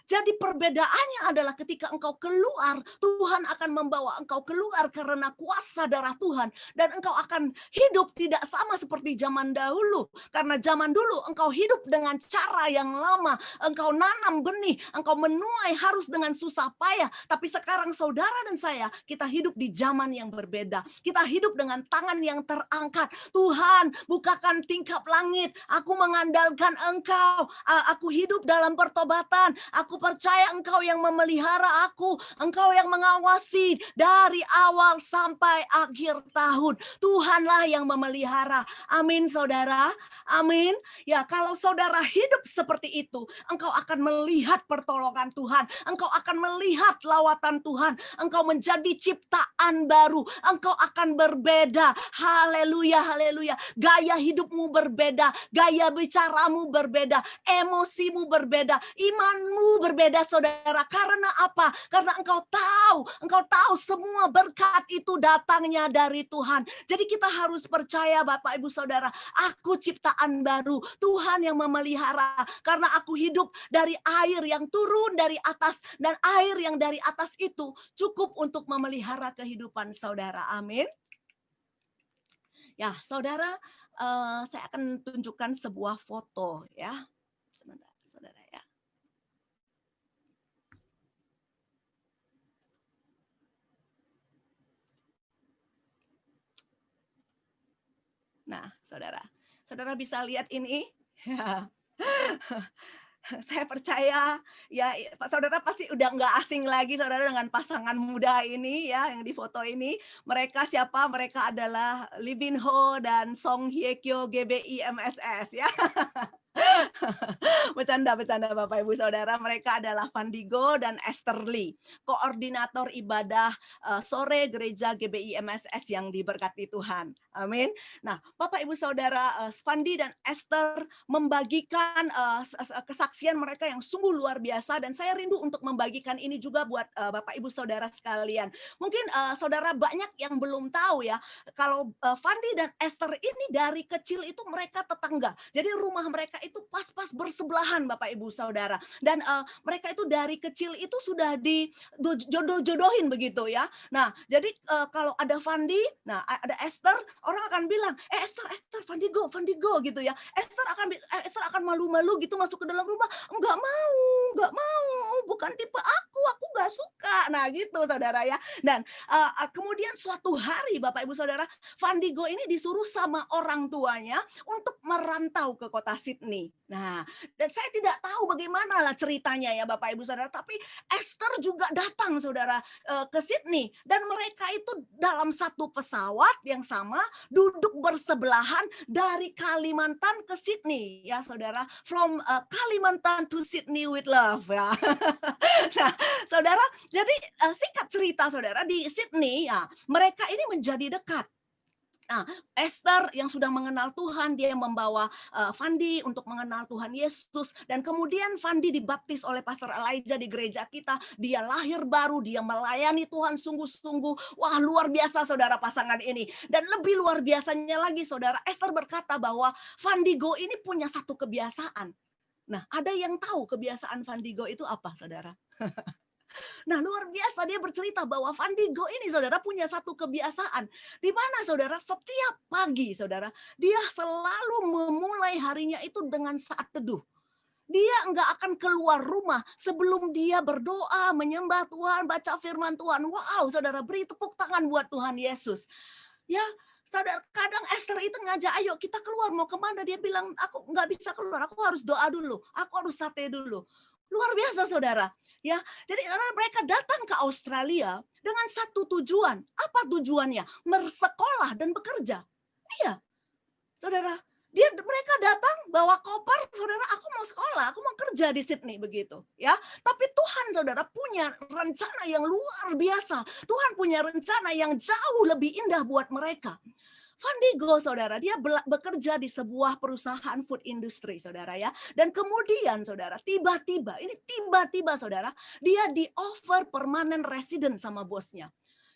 Jadi perbedaannya adalah ketika engkau keluar, Tuhan akan membawa engkau keluar karena kuasa darah Tuhan. Dan engkau akan hidup tidak sama seperti zaman dahulu. Karena zaman dulu engkau hidup dengan cara yang lama. Engkau nanam benih, engkau menuai harus dengan susah payah. Tapi sekarang saudara dan saya, kita hidup di zaman yang berbeda. Kita hidup dengan tangan yang terangkat. Tuhan, bukakan tingkap langit. Aku mengandalkan engkau. Aku hidup dalam pertobatan. Aku percaya engkau yang memelihara aku. Engkau yang mengawasi dari awal sampai akhir tahun. Tuhanlah yang memelihara. Amin saudara. Amin. Ya, kalau saudara hidup seperti itu, engkau akan melihat pertolongan Tuhan. Engkau akan melihat lawatan Tuhan. Engkau menjadi ciptaan baru. Engkau akan berbeda. Haleluya, haleluya. Gaya hidupmu berbeda. Gaya bicaramu berbeda. Emosimu berbeda. Imanmu berbeda saudara. Karena apa? Karena engkau tahu semua berkat itu datangnya dari Tuhan. Jadi kita harus percaya Bapak Ibu Saudara, aku ciptaan baru. Tuhan yang memelihara. Karena aku hidup dari air yang turun dari atas. Dan air yang dari atas itu cukup untuk memelihara kehidupan saudara. Amin. Ya saudara, saya akan tunjukkan sebuah foto ya. Sebentar saudara ya. Nah, saudara bisa lihat ini. Saya percaya ya Pak Saudara pasti udah nggak asing lagi saudara dengan pasangan muda ini ya yang di foto ini. Mereka siapa? Mereka adalah Lee Bin Ho dan Song Hye Kyo GBI MSS ya. Bercanda Bapak Ibu Saudara, mereka adalah Vandigo dan Esther Lee, koordinator ibadah sore gereja GBI MSS yang diberkati Tuhan. Amin. Nah, Bapak Ibu Saudara, Vandi dan Esther membagikan kesaksian mereka yang sungguh luar biasa dan saya rindu untuk membagikan ini juga buat Bapak Ibu Saudara sekalian. Mungkin saudara banyak yang belum tahu ya, kalau Vandi dan Esther ini dari kecil itu mereka tetangga. Jadi rumah mereka itu pas-pas bersebelahan Bapak Ibu Saudara. Dan mereka itu dari kecil itu sudah dijodoh-jodohin begitu ya. Nah, jadi kalau ada Fandi, nah ada Esther, orang akan bilang, Esther, Fandi go gitu ya. Esther akan malu-malu gitu masuk ke dalam rumah, enggak mau, bukan tipe aku enggak suka. Nah, gitu Saudara ya. Dan kemudian suatu hari Bapak Ibu Saudara, Fandi go ini disuruh sama orang tuanya untuk merantau ke kota Sydney. Nah, dan saya tidak tahu bagaimana lah ceritanya ya Bapak Ibu Saudara, tapi Esther juga datang Saudara ke Sydney, dan mereka itu dalam satu pesawat yang sama duduk bersebelahan dari Kalimantan ke Sydney ya Saudara, from Kalimantan to Sydney with love ya. Nah, Saudara, jadi singkat cerita Saudara, di Sydney ya mereka ini menjadi dekat. Nah, Esther yang sudah mengenal Tuhan, dia membawa Fandi untuk mengenal Tuhan Yesus. Dan kemudian Fandi dibaptis oleh Pastor Elijah di gereja kita. Dia lahir baru, dia melayani Tuhan sungguh-sungguh. Wah, luar biasa Saudara pasangan ini. Dan lebih luar biasanya lagi Saudara, Esther berkata bahwa Fandi Go ini punya satu kebiasaan. Nah, ada yang tahu kebiasaan Fandi Go itu apa Saudara? Nah, luar biasa, dia bercerita bahwa Fandi Go ini Saudara punya satu kebiasaan. Di mana Saudara, setiap pagi Saudara, dia selalu memulai harinya itu dengan saat teduh. Dia enggak akan keluar rumah sebelum dia berdoa, menyembah Tuhan, baca firman Tuhan. Wow, Saudara, beri tepuk tangan buat Tuhan Yesus. Ya, Saudara, kadang Esther itu ngajak, ayo kita keluar, mau kemana? Dia bilang, aku nggak bisa keluar, aku harus doa dulu, aku harus sate dulu. Luar biasa Saudara. Ya, jadi karena mereka datang ke Australia dengan satu tujuan. Apa tujuannya? Bersekolah dan bekerja. Iya, Saudara. Mereka datang bawa koper, Saudara, aku mau sekolah, aku mau kerja di Sydney begitu, ya. Tapi Tuhan Saudara punya rencana yang luar biasa. Tuhan punya rencana yang jauh lebih indah buat mereka. Fandi Go Saudara, dia bekerja di sebuah perusahaan food industry Saudara ya. Dan kemudian Saudara, tiba-tiba Saudara, dia di offer permanent resident sama bosnya.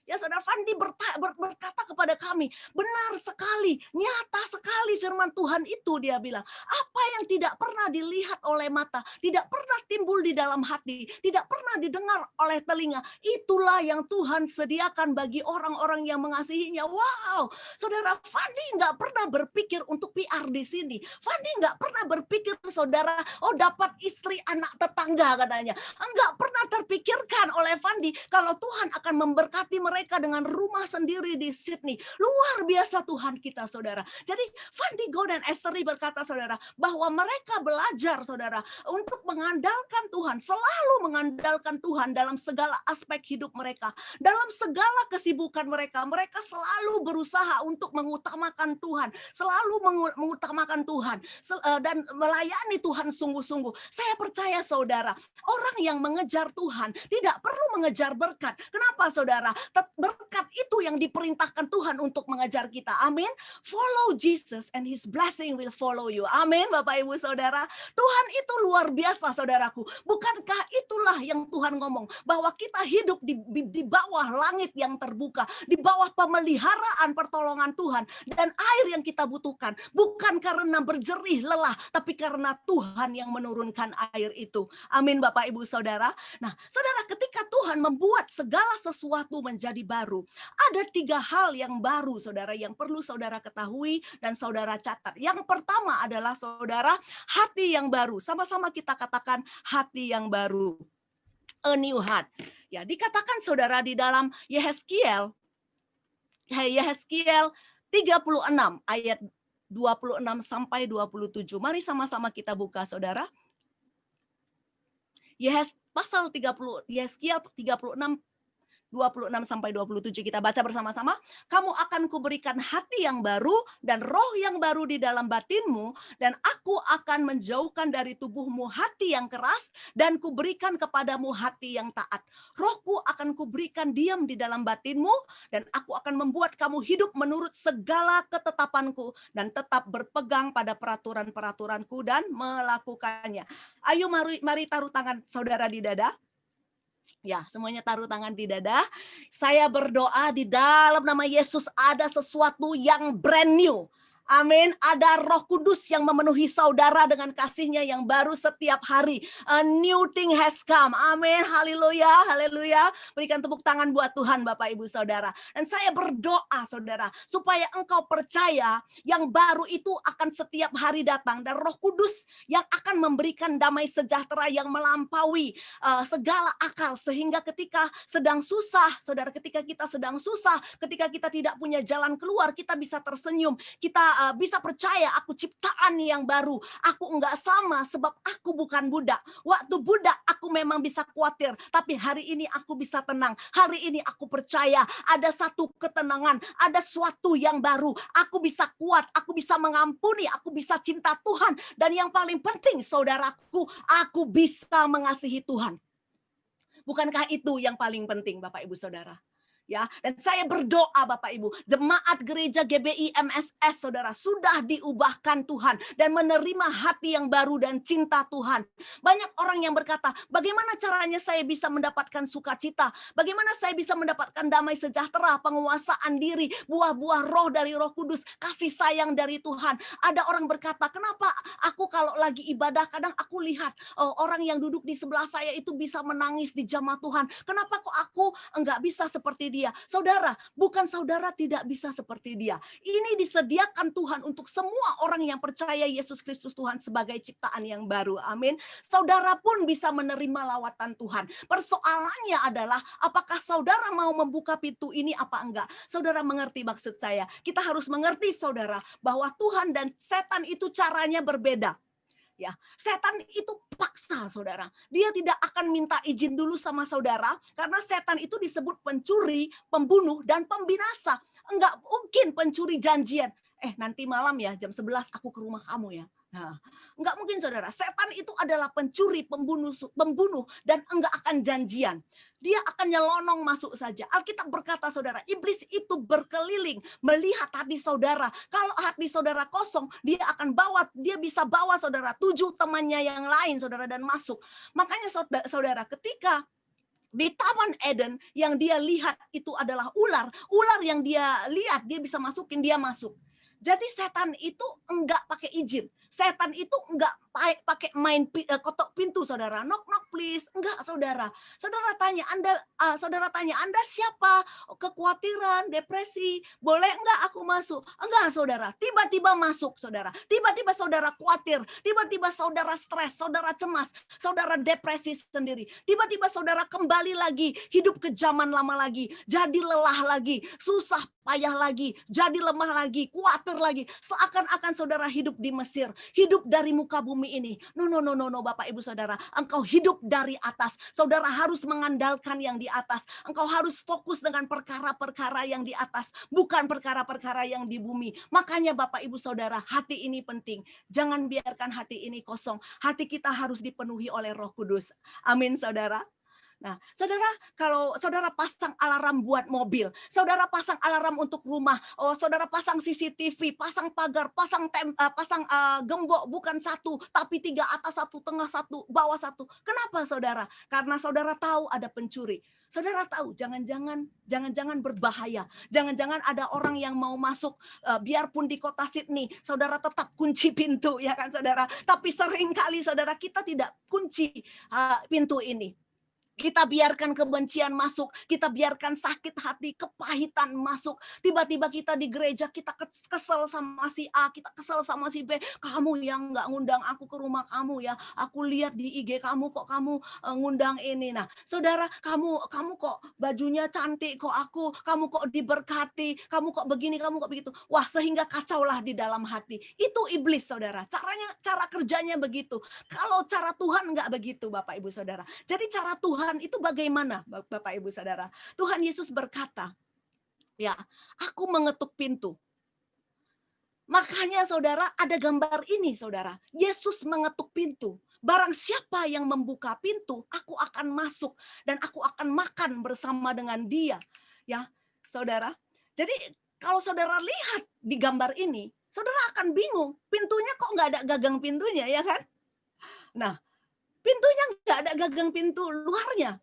Ya Saudara, Fandi berkata kepada kami, benar sekali, nyata sekali firman Tuhan itu, dia bilang. Apa yang tidak pernah dilihat oleh mata, tidak pernah timbul di dalam hati, tidak pernah didengar oleh telinga, itulah yang Tuhan sediakan bagi orang-orang yang mengasihinya. Wow, Saudara, Fandi nggak pernah berpikir untuk PR di sini. Fandi nggak pernah berpikir Saudara, oh dapat istri anak tetangga katanya. Enggak pernah terpikirkan oleh Fandi kalau Tuhan akan memberkati mereka dengan rumah sendiri di Sydney. Luar biasa Tuhan kita Saudara. Jadi Fandi Go dan Esther berkata Saudara, bahwa mereka belajar Saudara untuk mengandalkan Tuhan, selalu mengandalkan Tuhan dalam segala aspek hidup mereka. Dalam segala kesibukan mereka, mereka selalu berusaha untuk mengutamakan Tuhan, selalu mengutamakan Tuhan dan melayani Tuhan sungguh-sungguh. Saya percaya Saudara, orang yang mengejar Tuhan tidak perlu mengejar berkat. Kenapa Saudara? Berkat itu yang diperintahkan Tuhan untuk mengejar kita. Amin. Follow Jesus and His blessing will follow you. Amin Bapak Ibu Saudara. Tuhan itu luar biasa Saudaraku. Bukankah itulah yang Tuhan ngomong, bahwa kita hidup di bawah langit yang terbuka, di bawah pemeliharaan pertolongan Tuhan, dan air yang kita butuhkan bukan karena berjerih lelah, tapi karena Tuhan yang menurunkan air itu. Amin Bapak Ibu Saudara. Nah Saudara, ketika Tuhan membuat segala sesuatu menjadi baru, ada 3 hal yang baru Saudara, yang perlu Saudara ketahui dan Saudara catat. Yang pertama adalah Saudara, hati yang baru. Sama-sama kita katakan hati yang baru. A new heart. Ya, dikatakan Saudara di dalam Yehezkiel 36 ayat 26 sampai 27. Mari sama-sama kita buka Saudara. Pasal 30, Yehezkiel 36 26 sampai 27 kita baca bersama-sama. Kamu akan kuberikan hati yang baru dan roh yang baru di dalam batinmu, dan aku akan menjauhkan dari tubuhmu hati yang keras dan kuberikan kepadamu hati yang taat. Rohku akan kuberikan diam di dalam batinmu, dan aku akan membuat kamu hidup menurut segala ketetapanku dan tetap berpegang pada peraturan-peraturanku dan melakukannya. Ayo mari taruh tangan Saudara di dada. Ya, semuanya taruh tangan di dada. Saya berdoa di dalam nama Yesus ada sesuatu yang brand new. Amin. Ada Roh Kudus yang memenuhi saudara dengan kasih-Nya yang baru setiap hari. A new thing has come. Amin. Haleluya. Haleluya. Berikan tepuk tangan buat Tuhan Bapak Ibu Saudara. Dan saya berdoa Saudara, supaya engkau percaya yang baru itu akan setiap hari datang. Dan Roh Kudus yang akan memberikan damai sejahtera yang melampaui segala akal. Sehingga ketika sedang susah, Saudara, ketika kita sedang susah, ketika kita tidak punya jalan keluar, kita bisa tersenyum. Kita bisa percaya aku ciptaan yang baru. Aku enggak sama sebab aku bukan budak. Waktu budak aku memang bisa khawatir. Tapi hari ini aku bisa tenang. Hari ini aku percaya ada satu ketenangan. Ada sesuatu yang baru. Aku bisa kuat. Aku bisa mengampuni. Aku bisa cinta Tuhan. Dan yang paling penting saudaraku, aku bisa mengasihi Tuhan. Bukankah itu yang paling penting Bapak Ibu Saudara? Ya, dan saya berdoa Bapak Ibu, jemaat gereja GBI MSS Saudara sudah diubahkan Tuhan dan menerima hati yang baru dan cinta Tuhan. Banyak orang yang berkata, bagaimana caranya saya bisa mendapatkan sukacita? Bagaimana saya bisa mendapatkan damai sejahtera, penguasaan diri, buah-buah roh dari Roh Kudus, kasih sayang dari Tuhan. Ada orang berkata, kenapa aku kalau lagi ibadah kadang aku lihat orang yang duduk di sebelah saya itu bisa menangis di jamaah Tuhan. Kenapa kok aku enggak bisa seperti dia? Saudara, bukan saudara tidak bisa seperti dia. Ini disediakan Tuhan untuk semua orang yang percaya Yesus Kristus Tuhan sebagai ciptaan yang baru. Amin. Saudara pun bisa menerima lawatan Tuhan. Persoalannya adalah apakah saudara mau membuka pintu ini apa enggak? Saudara mengerti maksud saya? Kita harus mengerti saudara bahwa Tuhan dan setan itu caranya berbeda. Ya, setan itu paksa saudara. Dia tidak akan minta izin dulu sama saudara karena setan itu disebut pencuri, pembunuh dan pembinasa. Enggak mungkin pencuri janjian. Nanti malam ya jam 11 aku ke rumah kamu ya. Nah, enggak mungkin saudara. Setan itu adalah pencuri, pembunuh dan enggak akan janjian. Dia akan nyelonong masuk saja. Alkitab berkata saudara, iblis itu berkeliling melihat hati saudara. Kalau hati saudara kosong, dia bisa bawa saudara 7 temannya yang lain saudara dan masuk. Makanya saudara, ketika di Taman Eden yang dia lihat itu adalah ular. Ular yang dia lihat dia bisa masukin, dia masuk. Jadi setan itu enggak pakai izin. Setan itu enggak pakai main kotok pintu saudara. Knock knock please. Enggak saudara. Saudara tanya Anda siapa? Kekhawatiran, depresi. Boleh enggak aku masuk? Enggak saudara. Tiba-tiba masuk saudara. Tiba-tiba saudara khawatir. Tiba-tiba saudara stres, saudara cemas, saudara depresi sendiri. Tiba-tiba saudara kembali lagi hidup ke zaman lama lagi. Jadi lelah lagi, susah payah lagi, jadi lemah lagi, khawatir lagi. Seakan-akan saudara hidup di Mesir. Hidup dari muka bumi ini. No, Bapak Ibu Saudara. Engkau hidup dari atas. Saudara harus mengandalkan yang di atas. Engkau harus fokus dengan perkara-perkara yang di atas. Bukan perkara-perkara yang di bumi. Makanya Bapak Ibu Saudara, hati ini penting. Jangan biarkan hati ini kosong. Hati kita harus dipenuhi oleh Roh Kudus. Amin saudara. Nah, saudara, kalau saudara pasang alarm buat mobil, saudara pasang alarm untuk rumah, saudara pasang CCTV, pasang pagar, pasang gembok, bukan 1, tapi 3, atas 1, tengah 1, bawah 1. Kenapa saudara? Karena saudara tahu ada pencuri. Saudara tahu, jangan-jangan berbahaya. Jangan-jangan ada orang yang mau masuk, biarpun di kota Sydney, saudara tetap kunci pintu, ya kan saudara? Tapi seringkali saudara kita tidak kunci pintu ini. Kita biarkan kebencian masuk, kita biarkan sakit hati, kepahitan masuk. Tiba-tiba kita di gereja, kita kesel sama si A, kita kesel sama si B. Kamu yang nggak ngundang aku ke rumah kamu ya. Aku lihat di IG kamu kok kamu ngundang ini. Nah, saudara, kamu kok bajunya cantik, kok kamu kok diberkati, kamu kok begini, kamu kok begitu. Wah, sehingga kacaulah di dalam hati. Itu iblis, saudara. Cara kerjanya begitu. Kalau cara Tuhan nggak begitu, Bapak Ibu Saudara. Jadi cara Tuhan itu bagaimana Bapak Ibu Saudara? Tuhan Yesus berkata, ya, aku mengetuk pintu. Makanya saudara ada gambar ini saudara. Yesus mengetuk pintu. Barang siapa yang membuka pintu, aku akan masuk dan aku akan makan bersama dengan dia. Ya, saudara. Jadi kalau saudara lihat di gambar ini, saudara akan bingung. Pintunya kok nggak ada gagang pintunya, ya kan? Nah, pintunya nggak ada gagang pintu luarnya.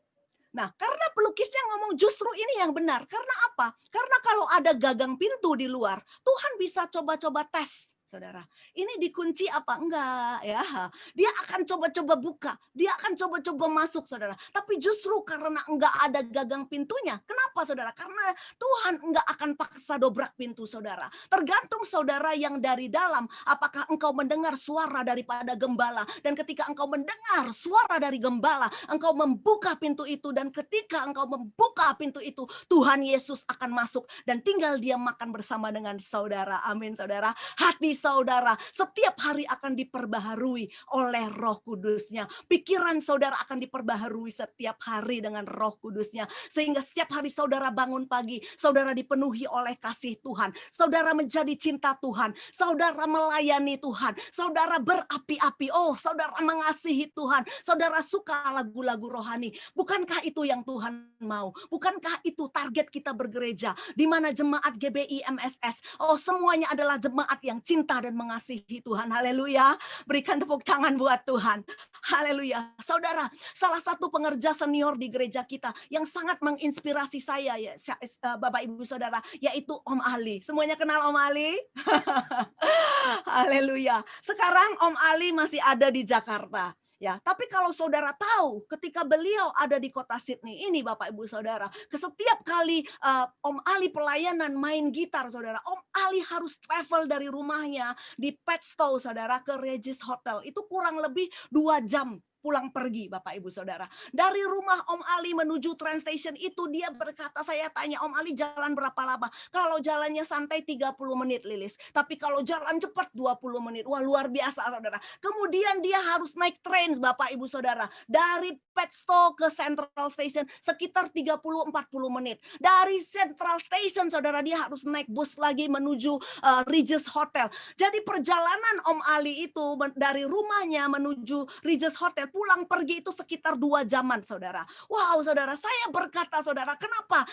Nah, karena pelukisnya ngomong justru ini yang benar. Karena apa? Karena kalau ada gagang pintu di luar, Tuhan bisa coba-coba tes, saudara. Ini dikunci apa enggak ya? Dia akan coba-coba buka, dia akan coba-coba masuk, saudara. Tapi justru karena enggak ada gagang pintunya, kenapa, saudara? Karena Tuhan enggak akan paksa dobrak pintu, saudara. Tergantung saudara yang dari dalam, apakah engkau mendengar suara daripada gembala. Dan ketika engkau mendengar suara dari gembala, engkau membuka pintu itu, dan ketika engkau membuka pintu itu, Tuhan Yesus akan masuk dan tinggal dia makan bersama dengan saudara. Amin, saudara. Hati saudara setiap hari akan diperbaharui oleh Roh Kudusnya. Pikiran saudara akan diperbaharui setiap hari dengan Roh Kudusnya. Sehingga setiap hari saudara bangun pagi, saudara dipenuhi oleh kasih Tuhan. Saudara menjadi cinta Tuhan. Saudara melayani Tuhan. Saudara berapi-api. Oh, saudara mengasihi Tuhan. Saudara suka lagu-lagu rohani. Bukankah itu yang Tuhan mau? Bukankah itu target kita bergereja? Di mana jemaat GBI MSS, oh semuanya adalah jemaat yang cinta dan mengasihi Tuhan. Haleluya. Berikan tepuk tangan buat Tuhan. Haleluya. Saudara, salah satu pengerja senior di gereja kita yang sangat menginspirasi saya, ya Bapak Ibu Saudara, yaitu Om Ali. Semuanya kenal Om Ali? Haleluya. Sekarang Om Ali masih ada di Jakarta. Ya, tapi kalau saudara tahu ketika beliau ada di kota Sydney ini, Bapak Ibu Saudara, ke setiap kali Om Ali pelayanan main gitar, saudara, Om Ali harus travel dari rumahnya di Padstow, saudara, ke Regis Hotel. Itu kurang lebih 2 jam pulang pergi, Bapak Ibu Saudara. Dari rumah Om Ali menuju train station itu, dia berkata, saya tanya, Om Ali jalan berapa lama? Kalau jalannya santai 30 menit, Lilis. Tapi kalau jalan cepat 20 menit. Wah, luar biasa, saudara. Kemudian dia harus naik train, Bapak Ibu Saudara. Dari Padstow ke Central Station sekitar 30-40 menit. Dari Central Station, saudara, dia harus naik bus lagi menuju Regis Hotel. Jadi perjalanan Om Ali itu dari rumahnya menuju Regis Hotel, pulang pergi itu sekitar 2 jaman, saudara. Wow, saudara, saya berkata, saudara, kenapa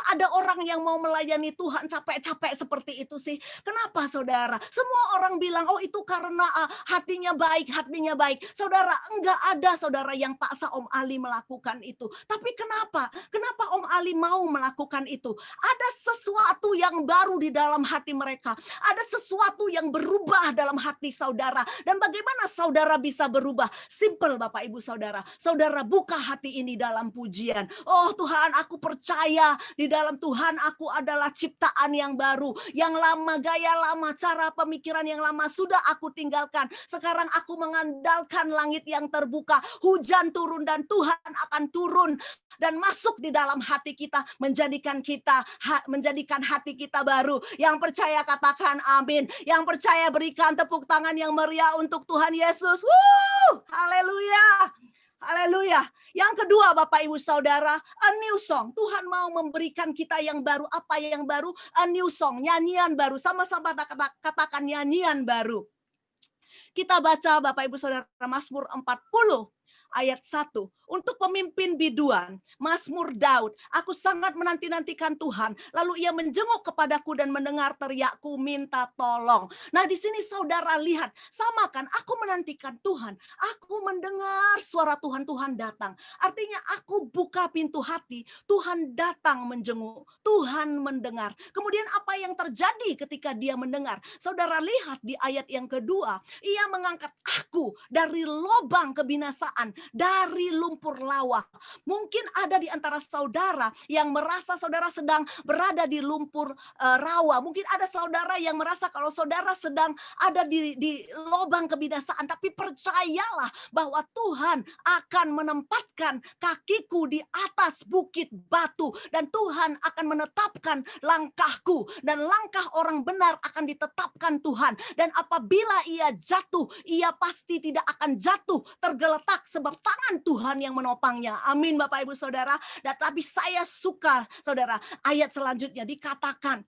ada orang yang mau melayani Tuhan capek-capek seperti itu sih? Kenapa, saudara? Semua orang bilang, oh itu karena hatinya baik. Saudara, enggak ada, saudara, yang paksa Om Ali melakukan itu. Tapi kenapa Om Ali mau melakukan itu? Ada sesuatu yang baru di dalam hati mereka. Ada sesuatu yang berubah dalam hati saudara. Dan bagaimana saudara bisa berubah? Simple, Bapak Ibu Saudara. Saudara buka hati ini dalam pujian. Oh Tuhan, aku percaya di dalam Tuhan aku adalah ciptaan yang baru. Yang lama, gaya lama, cara pemikiran yang lama sudah aku tinggalkan. Sekarang aku mengandalkan langit yang terbuka. Hujan turun dan Tuhan akan turun dan masuk di dalam hati kita, menjadikan hati kita baru. Yang percaya katakan amin. Yang percaya berikan tepuk tangan yang meriah untuk Tuhan Yesus. Woo! Haleluya. Haleluya. Yang kedua, Bapak Ibu Saudara, a new song. Tuhan mau memberikan kita yang baru. Apa yang baru? A new song, nyanyian baru. Sama-sama katakan nyanyian baru. Kita baca, Bapak Ibu Saudara, Mazmur 40 ayat 1. Untuk pemimpin biduan, Mazmur Daud, aku sangat menanti-nantikan Tuhan. Lalu ia menjenguk kepadaku dan mendengar teriakku minta tolong. Nah di sini saudara lihat, sama kan, aku menantikan Tuhan. Aku mendengar suara Tuhan, Tuhan datang. Artinya aku buka pintu hati, Tuhan datang menjenguk, Tuhan mendengar. Kemudian apa yang terjadi ketika dia mendengar? Saudara lihat di ayat yang kedua, ia mengangkat aku dari lubang kebinasaan, dari lumpur lawa. Mungkin ada di antara saudara yang merasa saudara sedang berada di lumpur rawa. Mungkin ada saudara yang merasa kalau saudara sedang ada di lubang kebinasaan. Tapi percayalah bahwa Tuhan akan menempatkan kakiku di atas bukit batu. Dan Tuhan akan menetapkan langkahku. Dan langkah orang benar akan ditetapkan Tuhan. Dan apabila ia jatuh, ia pasti tidak akan jatuh tergeletak sebab tangan Tuhan yang menopangnya. Amin, Bapak Ibu Saudara. Dan tapi saya suka, saudara, ayat selanjutnya dikatakan,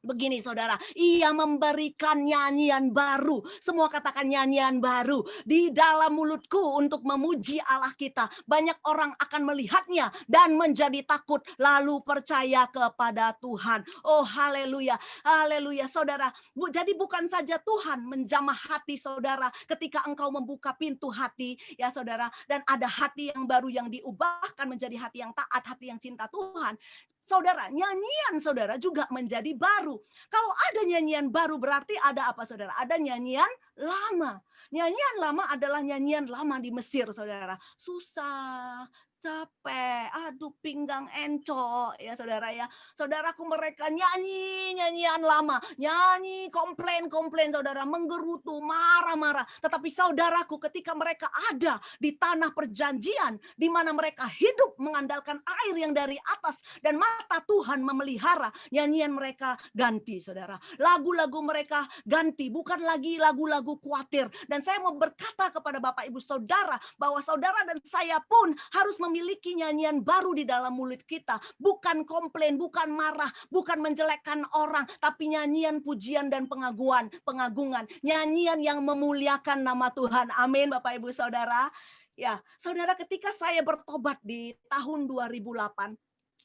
Begini saudara, ia memberikan nyanyian baru. Semua katakan nyanyian baru. Di dalam mulutku untuk memuji Allah kita. Banyak orang akan melihatnya dan menjadi takut. Lalu percaya kepada Tuhan. Oh haleluya, haleluya saudara. Jadi bukan saja Tuhan menjamah hati saudara ketika engkau membuka pintu hati ya saudara. Dan ada hati yang baru yang diubahkan menjadi hati yang taat, hati yang cinta Tuhan. Saudara, nyanyian saudara juga menjadi baru. Kalau ada nyanyian baru berarti ada apa saudara? Ada nyanyian lama. Nyanyian lama adalah nyanyian lama di Mesir saudara. Susah, capek, aduh pinggang encok ya saudara ya. Saudaraku mereka nyanyi nyanyian lama, nyanyi komplain saudara, menggerutu, marah-marah. Tetapi saudaraku ketika mereka ada di tanah perjanjian di mana mereka hidup mengandalkan air yang dari atas dan mata Tuhan memelihara, nyanyian mereka ganti saudara. Lagu-lagu mereka ganti, bukan lagi lagu-lagu khawatir. Dan saya mau berkata kepada Bapak Ibu Saudara bahwa saudara dan saya pun harus memiliki nyanyian baru di dalam mulut kita. Bukan komplain, bukan marah, bukan menjelekkan orang, tapi nyanyian pujian dan pengagungan. Nyanyian yang memuliakan nama Tuhan. Amin Bapak Ibu Saudara. Ya, saudara ketika saya bertobat di tahun 2008,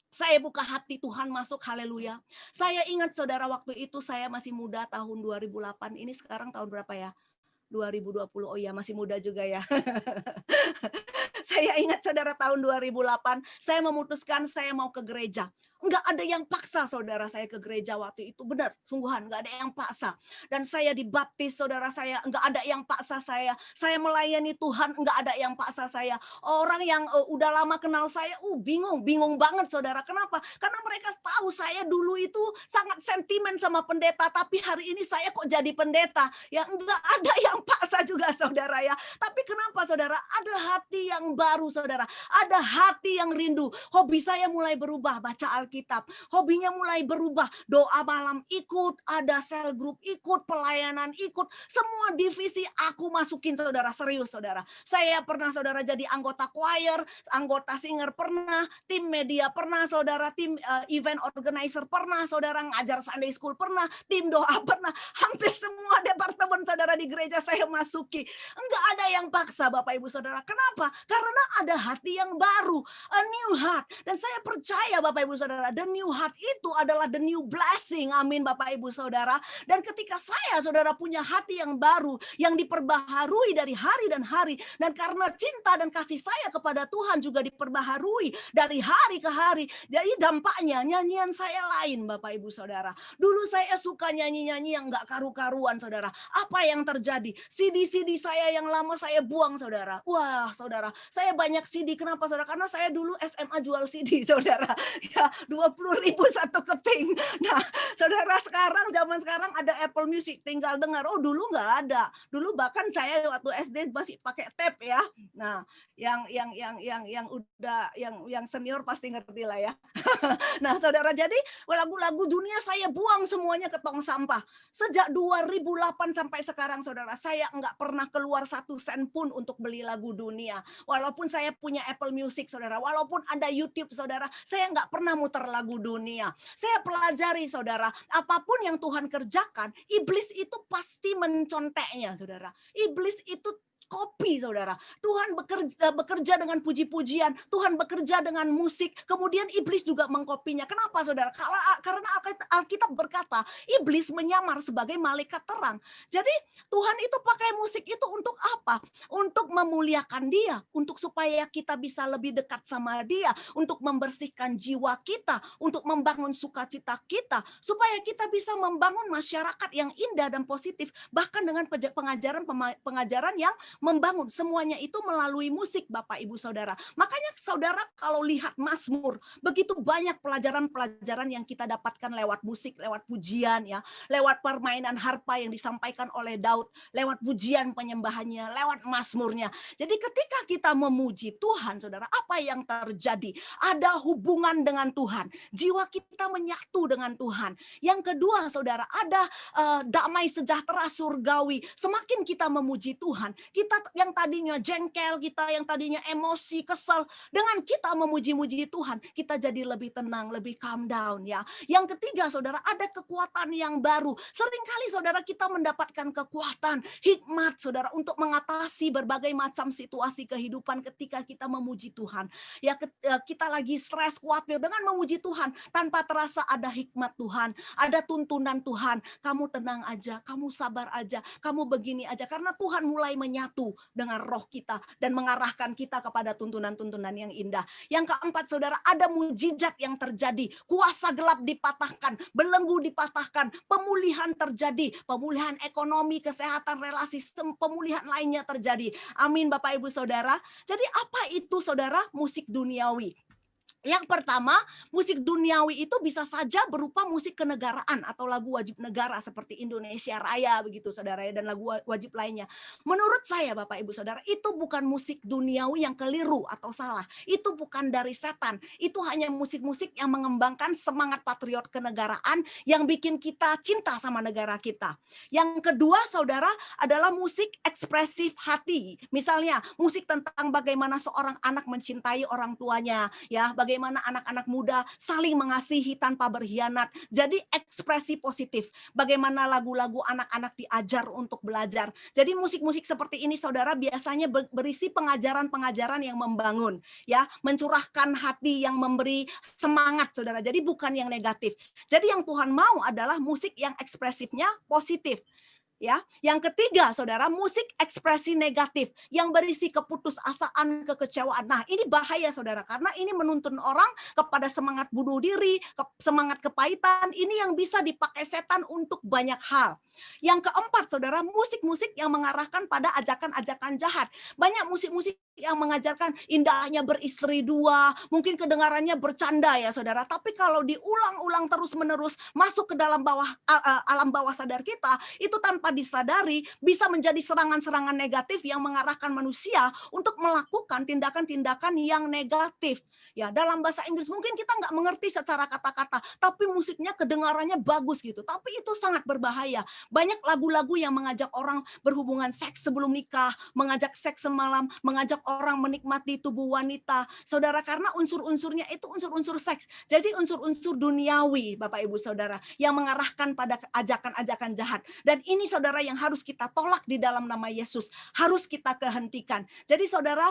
saya buka hati Tuhan masuk, haleluya. Saya ingat saudara waktu itu saya masih muda tahun 2008. Ini sekarang tahun berapa ya? 2020, oh iya masih muda juga ya. Saya ingat saudara tahun 2008, saya memutuskan saya mau ke gereja. Enggak ada yang paksa saudara saya ke gereja waktu itu. Benar, sungguhan enggak ada yang paksa. Dan saya dibaptis saudara saya, enggak ada yang paksa saya. Saya melayani Tuhan, enggak ada yang paksa saya. Orang yang udah lama kenal saya, bingung banget saudara. Kenapa? Karena mereka tahu saya dulu itu sangat sentimen sama pendeta. Tapi hari ini saya kok jadi pendeta. Ya enggak ada yang paksa juga saudara ya. Tapi kenapa saudara? Ada hati yang baru saudara. Ada hati yang rindu. Hobi saya mulai berubah, baca Alkitab. Hobinya mulai berubah. Doa malam ikut, ada sel grup ikut, pelayanan ikut. Semua divisi aku masukin saudara, serius saudara. Saya pernah saudara jadi anggota choir, anggota singer pernah, tim media pernah saudara, tim event organizer pernah saudara, ngajar Sunday school pernah, tim doa pernah. Hampir semua departemen saudara di gereja saya masuki. Enggak ada yang paksa Bapak Ibu Saudara. Kenapa? Karena ada hati yang baru, a new heart. Dan saya percaya Bapak Ibu Saudara, the new heart itu adalah the new blessing. Amin Bapak Ibu Saudara. Dan ketika saya saudara punya hati yang baru, yang diperbaharui dari hari dan hari. Dan karena cinta dan kasih saya kepada Tuhan juga diperbaharui dari hari ke hari. Jadi dampaknya nyanyian saya lain Bapak Ibu Saudara. Dulu saya suka nyanyi-nyanyi yang gak karu-karuan saudara. Apa yang terjadi? CD-CD saya yang lama saya buang saudara. Wah saudara, saya banyak CD. Kenapa saudara? Karena saya dulu SMA jual CD saudara. Ya 20.000 satu keping. Nah saudara zaman sekarang ada Apple Music, tinggal dengar. Oh dulu nggak ada. Dulu bahkan saya waktu SD masih pakai tape ya. Nah yang senior pasti ngerti lah ya. Nah saudara, jadi lagu-lagu dunia saya buang semuanya ke tong sampah. Sejak 2008 sampai sekarang saudara, saya nggak pernah keluar 1 sen pun untuk beli lagu dunia. Walaupun saya punya Apple Music saudara, walaupun ada YouTube saudara, saya nggak pernah muter lagu dunia. Saya pelajari saudara, apapun yang Tuhan kerjakan, iblis itu pasti menconteknya saudara. Iblis itu kopi saudara. Tuhan bekerja dengan puji-pujian, Tuhan bekerja dengan musik, kemudian iblis juga mengkopinya. Kenapa saudara? Karena Alkitab berkata, iblis menyamar sebagai malaikat terang. Jadi Tuhan itu pakai musik itu untuk apa? Untuk memuliakan Dia, untuk supaya kita bisa lebih dekat sama Dia, untuk membersihkan jiwa kita, untuk membangun sukacita kita, supaya kita bisa membangun masyarakat yang indah dan positif, bahkan dengan pengajaran yang membangun. Semuanya itu melalui musik Bapak Ibu Saudara. Makanya saudara kalau lihat Mazmur, begitu banyak pelajaran-pelajaran yang kita dapatkan lewat musik, lewat pujian ya, lewat permainan harpa yang disampaikan oleh Daud, lewat pujian penyembahannya, lewat Mazmurnya. Jadi ketika kita memuji Tuhan saudara, apa yang terjadi? Ada hubungan dengan Tuhan. Jiwa kita menyatu dengan Tuhan. Yang kedua saudara, ada damai sejahtera surgawi. Semakin kita memuji Tuhan, kita kita yang tadinya jengkel, kita yang tadinya emosi, kesal, dengan kita memuji-muji Tuhan, kita jadi lebih tenang, lebih calm down ya. Yang ketiga saudara, ada kekuatan yang baru. Seringkali saudara kita mendapatkan kekuatan, hikmat saudara untuk mengatasi berbagai macam situasi kehidupan ketika kita memuji Tuhan. Ya kita lagi stres, khawatir, dengan memuji Tuhan tanpa terasa ada hikmat Tuhan, ada tuntunan Tuhan. Kamu tenang aja, kamu sabar aja, kamu begini aja, karena Tuhan mulai menyatu dengan roh kita dan mengarahkan kita kepada tuntunan-tuntunan yang indah. Yang keempat saudara, ada mujizat yang terjadi, kuasa gelap dipatahkan, belenggu dipatahkan, pemulihan terjadi, pemulihan ekonomi, kesehatan, relasi, pemulihan lainnya terjadi. Amin Bapak Ibu Saudara. Jadi apa itu saudara musik duniawi? Yang pertama, musik duniawi itu bisa saja berupa musik kenegaraan atau lagu wajib negara seperti Indonesia Raya begitu saudara ya, dan lagu wajib lainnya. Menurut saya Bapak Ibu Saudara, itu bukan musik duniawi yang keliru atau salah. Itu bukan dari setan. Itu hanya musik-musik yang mengembangkan semangat patriot kenegaraan yang bikin kita cinta sama negara kita. Yang kedua saudara adalah musik ekspresif hati. Misalnya musik tentang bagaimana seorang anak mencintai orang tuanya, ya, bagaimana anak-anak muda saling mengasihi tanpa berkhianat. Jadi ekspresi positif. Bagaimana lagu-lagu anak-anak diajar untuk belajar. Jadi musik-musik seperti ini saudara biasanya berisi pengajaran-pengajaran yang membangun, ya, mencurahkan hati, yang memberi semangat saudara. Jadi bukan yang negatif. Jadi yang Tuhan mau adalah musik yang ekspresifnya positif. Ya, yang ketiga saudara, musik ekspresi negatif yang berisi keputusasaan, kekecewaan. Nah, ini bahaya saudara, karena ini menuntun orang kepada semangat bunuh diri, semangat kepahitan. Ini yang bisa dipakai setan untuk banyak hal. Yang keempat saudara, musik-musik yang mengarahkan pada ajakan-ajakan jahat. Banyak musik-musik yang mengajarkan indahnya beristri dua, mungkin kedengarannya bercanda ya saudara, tapi kalau diulang-ulang terus-menerus masuk ke dalam alam bawah sadar kita, itu tanpa disadari bisa menjadi serangan-serangan negatif yang mengarahkan manusia untuk melakukan tindakan-tindakan yang negatif. Ya, dalam bahasa Inggris mungkin kita nggak mengerti secara kata-kata, tapi musiknya kedengarannya bagus gitu. Tapi itu sangat berbahaya. Banyak lagu-lagu yang mengajak orang berhubungan seks sebelum nikah, mengajak seks semalam, mengajak orang menikmati tubuh wanita. Saudara, karena unsur-unsurnya itu unsur-unsur seks. Jadi unsur-unsur duniawi, Bapak Ibu Saudara, yang mengarahkan pada ajakan-ajakan jahat. Dan ini saudara yang harus kita tolak di dalam nama Yesus. Harus kita kehentikan. Jadi saudara,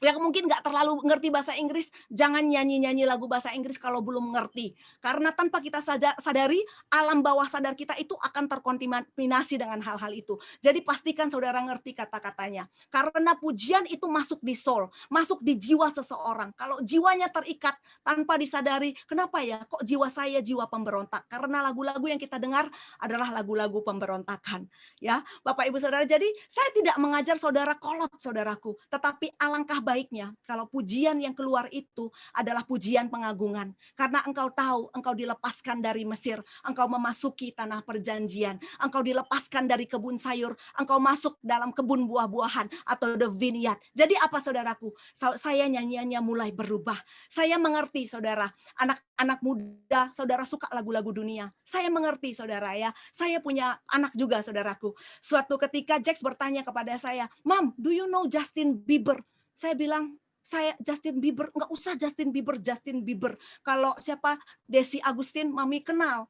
yang mungkin nggak terlalu ngerti bahasa Inggris, jangan nyanyi-nyanyi lagu bahasa Inggris kalau belum ngerti. Karena tanpa kita sadari, alam bawah sadar kita itu akan terkontaminasi dengan hal-hal itu. Jadi pastikan saudara ngerti kata-katanya. Karena pujian itu masuk di soul, masuk di jiwa seseorang. Kalau jiwanya terikat tanpa disadari, kenapa ya kok jiwa saya jiwa pemberontak? Karena lagu-lagu yang kita dengar adalah lagu-lagu pemberontakan. Ya, Bapak Ibu Saudara, jadi saya tidak mengajar saudara kolot saudaraku, tetapi alangkah baiknya kalau pujian yang keluar itu adalah pujian pengagungan. Karena engkau tahu, engkau dilepaskan dari Mesir, engkau memasuki tanah perjanjian, engkau dilepaskan dari kebun sayur, engkau masuk dalam kebun buah-buahan atau the vineyard. Jadi apa saudaraku? Saya nyanyiannya mulai berubah. Saya mengerti saudara, anak-anak muda, saudara suka lagu-lagu dunia. Saya mengerti saudara ya, saya punya anak juga saudaraku. Suatu ketika Jax bertanya kepada saya, "Mom, do you know Justin Bieber?" Saya bilang, saya Justin Bieber, nggak usah Justin Bieber. Kalau siapa Desi Agustin, Mami kenal.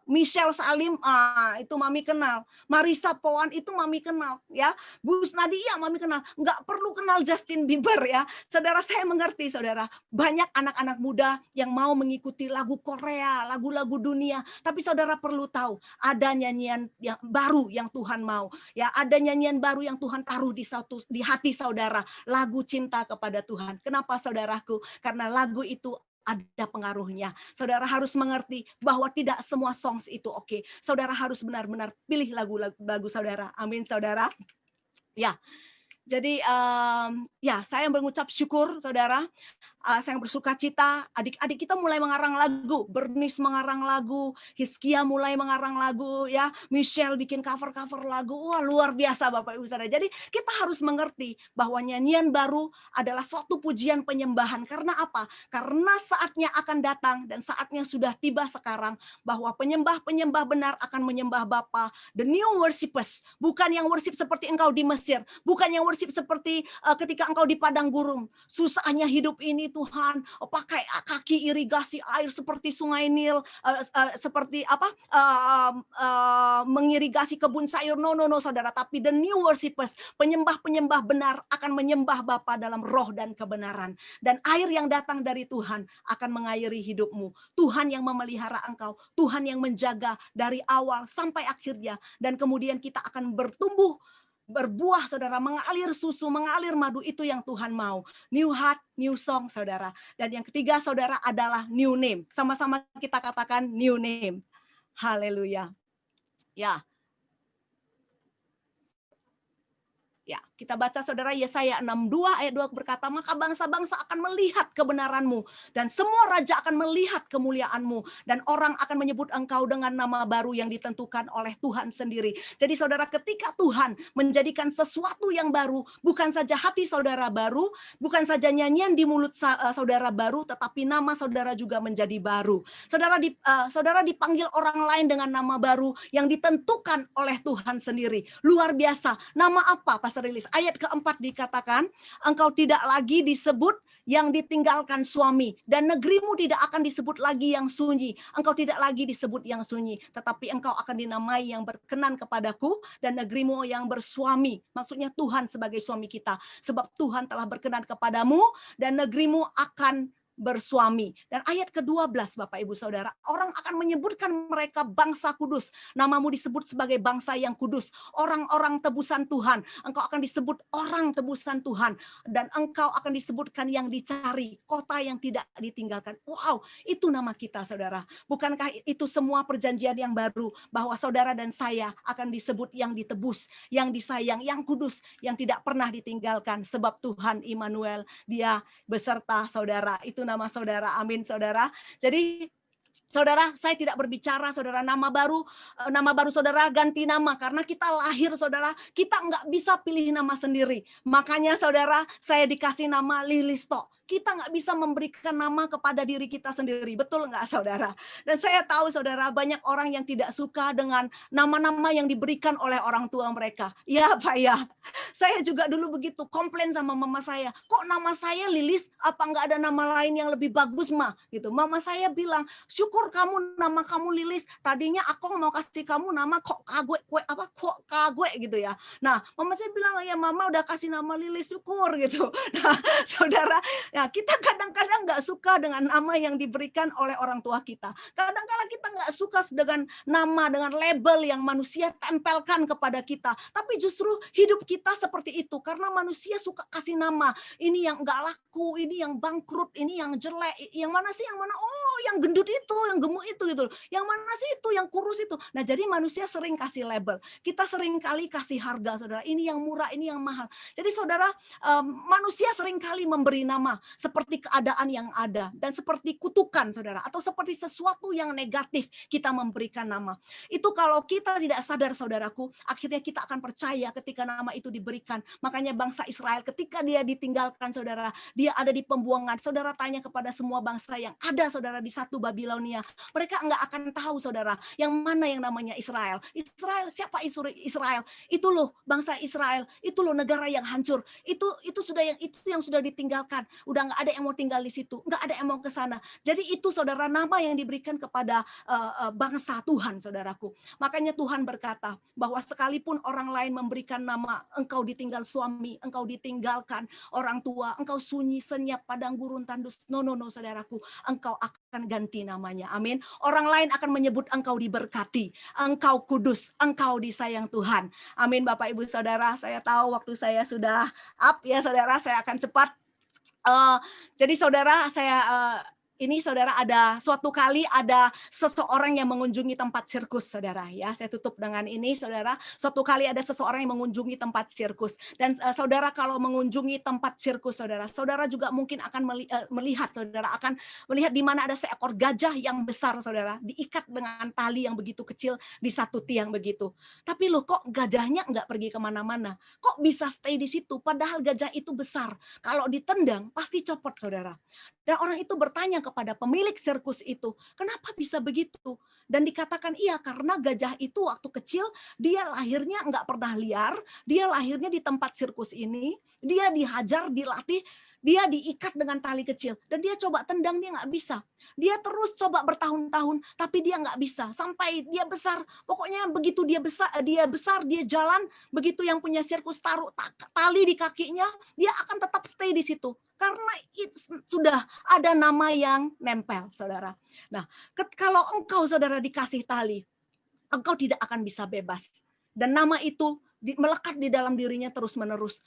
Michelle Salim, itu Mami kenal. Marisa Poan itu Mami kenal, ya. Gus Nadia Mami kenal. Nggak perlu kenal Justin Bieber ya. Saudara, saya mengerti saudara. Banyak anak-anak muda yang mau mengikuti lagu Korea, lagu-lagu dunia. Tapi saudara perlu tahu, ada nyanyian yang baru yang Tuhan mau. Ya, ada nyanyian baru yang Tuhan taruh di hati saudara. Lagu cinta kepada Tuhan. Kenapa saudaraku? Karena lagu itu ada pengaruhnya. Saudara harus mengerti bahwa tidak semua songs itu oke. Saudara harus benar-benar pilih lagu-lagu saudara. Amin saudara. Ya. Jadi ya saya mengucap syukur saudara. Saya bersuka cita, adik-adik kita mulai mengarang lagu, Bernice mengarang lagu, Hizkia mulai mengarang lagu, ya, Michelle bikin cover-cover lagu, wah luar biasa Bapak Ibu Saudara. Jadi kita harus mengerti bahwa nyanyian baru adalah suatu pujian penyembahan. Karena apa? Karena saatnya akan datang dan saatnya sudah tiba sekarang bahwa penyembah-penyembah benar akan menyembah Bapa. The new worshipers, bukan yang worship seperti engkau di Mesir, bukan yang worship seperti ketika engkau di padang gurun. Susahnya hidup ini Tuhan, pakai kaki irigasi air seperti sungai Nil, seperti apa, mengirigasi kebun sayur. No, saudara. Tapi the new worshipers, penyembah-penyembah benar akan menyembah Bapa dalam roh dan kebenaran. Dan air yang datang dari Tuhan akan mengairi hidupmu. Tuhan yang memelihara engkau, Tuhan yang menjaga dari awal sampai akhirnya. Dan kemudian kita akan bertumbuh, berbuah saudara, mengalir susu, mengalir madu, itu yang Tuhan mau. New heart, new song saudara. Dan yang ketiga saudara adalah new name. Sama-sama kita katakan new name. Haleluya. Ya. Ya, kita baca saudara Yesaya 62 ayat 2 berkata, maka bangsa-bangsa akan melihat kebenaranmu dan semua raja akan melihat kemuliaanmu dan orang akan menyebut engkau dengan nama baru yang ditentukan oleh Tuhan sendiri. Jadi saudara, ketika Tuhan menjadikan sesuatu yang baru, bukan saja hati saudara baru, bukan saja nyanyian di mulut saudara baru, tetapi nama saudara juga menjadi baru. Saudara dipanggil orang lain dengan nama baru yang ditentukan oleh Tuhan sendiri. Luar biasa. Nama apa Pastor Rilis? Ayat keempat dikatakan, engkau tidak lagi disebut yang ditinggalkan suami, dan negerimu tidak akan disebut lagi yang sunyi. Engkau tidak lagi disebut yang sunyi, tetapi engkau akan dinamai yang berkenan kepadaku, dan negerimu yang bersuami. Maksudnya Tuhan sebagai suami kita, sebab Tuhan telah berkenan kepadamu, dan negerimu akan bersuami. Dan ayat ke-12 Bapak Ibu Saudara, orang akan menyebutkan mereka bangsa kudus. Namamu disebut sebagai bangsa yang kudus, orang-orang tebusan Tuhan. Engkau akan disebut orang tebusan Tuhan, dan engkau akan disebutkan yang dicari, kota yang tidak ditinggalkan. Wow, itu nama kita saudara. Bukankah itu semua perjanjian yang baru, bahwa saudara dan saya akan disebut yang ditebus, yang disayang, yang kudus, yang tidak pernah ditinggalkan, sebab Tuhan Immanuel, Dia beserta saudara. Itu nama saudara. Amin saudara. Jadi saudara, saya tidak berbicara saudara nama baru saudara ganti nama, karena kita lahir saudara, kita nggak bisa pilih nama sendiri. Makanya saudara, saya dikasih nama Lilisto. Kita nggak bisa memberikan nama kepada diri kita sendiri, betul nggak saudara? Dan saya tahu saudara, banyak orang yang tidak suka dengan nama-nama yang diberikan oleh orang tua mereka. Ya Pak ya, saya juga dulu begitu, komplain sama mama saya, kok nama saya Lilis, apa nggak ada nama lain yang lebih bagus mah? Gitu. Mama saya bilang, syukur kamu nama kamu Lilis, tadinya aku mau kasih kamu nama kok kagwe gitu ya. Nah, mama saya bilang, ya mama udah kasih nama Lilis, syukur gitu. Nah, saudara, ya kita kadang-kadang nggak suka dengan nama yang diberikan oleh orang tua kita. Kadang-kadang kita nggak suka dengan nama, dengan label yang manusia tempelkan kepada kita. Tapi justru hidup kita seperti itu, karena manusia suka kasih nama. Ini yang nggak laku, ini yang bangkrut, ini yang jelek, yang mana sih yang mana? Oh, yang gendut itu, yang gemuk itu gitu. Yang mana sih itu, yang kurus itu. Nah, jadi manusia sering kasih label. Kita sering kali kasih harga, saudara. Ini yang murah, ini yang mahal. Jadi saudara, manusia sering kali memberi nama seperti keadaan yang ada, dan seperti kutukan saudara, atau seperti sesuatu yang negatif kita memberikan nama. Itu kalau kita tidak sadar saudaraku, akhirnya kita akan percaya ketika nama itu diberikan. Makanya bangsa Israel ketika dia ditinggalkan saudara, dia ada di pembuangan. Saudara tanya kepada semua bangsa yang ada saudara di satu Babilonia, mereka enggak akan tahu saudara yang mana yang namanya Israel. Israel, siapa Israel? Itu loh bangsa Israel, itu loh negara yang hancur. Itu yang sudah ditinggalkan. Udah nggak ada yang mau tinggal di situ, nggak ada yang mau ke sana. Jadi itu saudara nama yang diberikan kepada bangsa Tuhan, saudaraku. Makanya Tuhan berkata bahwa sekalipun orang lain memberikan nama, engkau ditinggal suami, engkau ditinggalkan orang tua, engkau sunyi senyap padang gurun tandus. No, saudaraku, engkau akan ganti namanya. Amin. Orang lain akan menyebut engkau diberkati, engkau kudus, engkau disayang Tuhan. Amin, Bapak Ibu Saudara. Saya tahu waktu saya sudah up ya saudara, saya akan cepat. Jadi saudara, saya Ini saudara, ada suatu kali ada seseorang yang mengunjungi tempat sirkus, saudara. Ya, saya tutup dengan ini, saudara. Suatu kali ada seseorang yang mengunjungi tempat sirkus. Dan saudara kalau mengunjungi tempat sirkus, saudara, saudara juga mungkin akan melihat, saudara akan melihat di mana ada seekor gajah yang besar, saudara, diikat dengan tali yang begitu kecil di satu tiang begitu. Tapi loh, kok gajahnya nggak pergi kemana-mana? Kok bisa stay di situ? Padahal gajah itu besar. Kalau ditendang pasti copot, saudara. Dan orang itu bertanya kepada pemilik sirkus itu, kenapa bisa begitu? Dan dikatakan iya, karena gajah itu waktu kecil dia lahirnya nggak pernah liar, dia lahirnya di tempat sirkus ini, dia dihajar, dilatih, dia diikat dengan tali kecil, dan dia coba tendang, dia nggak bisa. Dia terus coba bertahun-tahun, tapi dia nggak bisa. Sampai dia besar, pokoknya begitu dia besar, dia jalan, begitu yang punya sirkus taruh tali di kakinya, dia akan tetap stay di situ. Karena sudah ada nama yang nempel, saudara. Nah, kalau engkau, saudara, dikasih tali, engkau tidak akan bisa bebas. Dan nama itu melekat di dalam dirinya terus-menerus.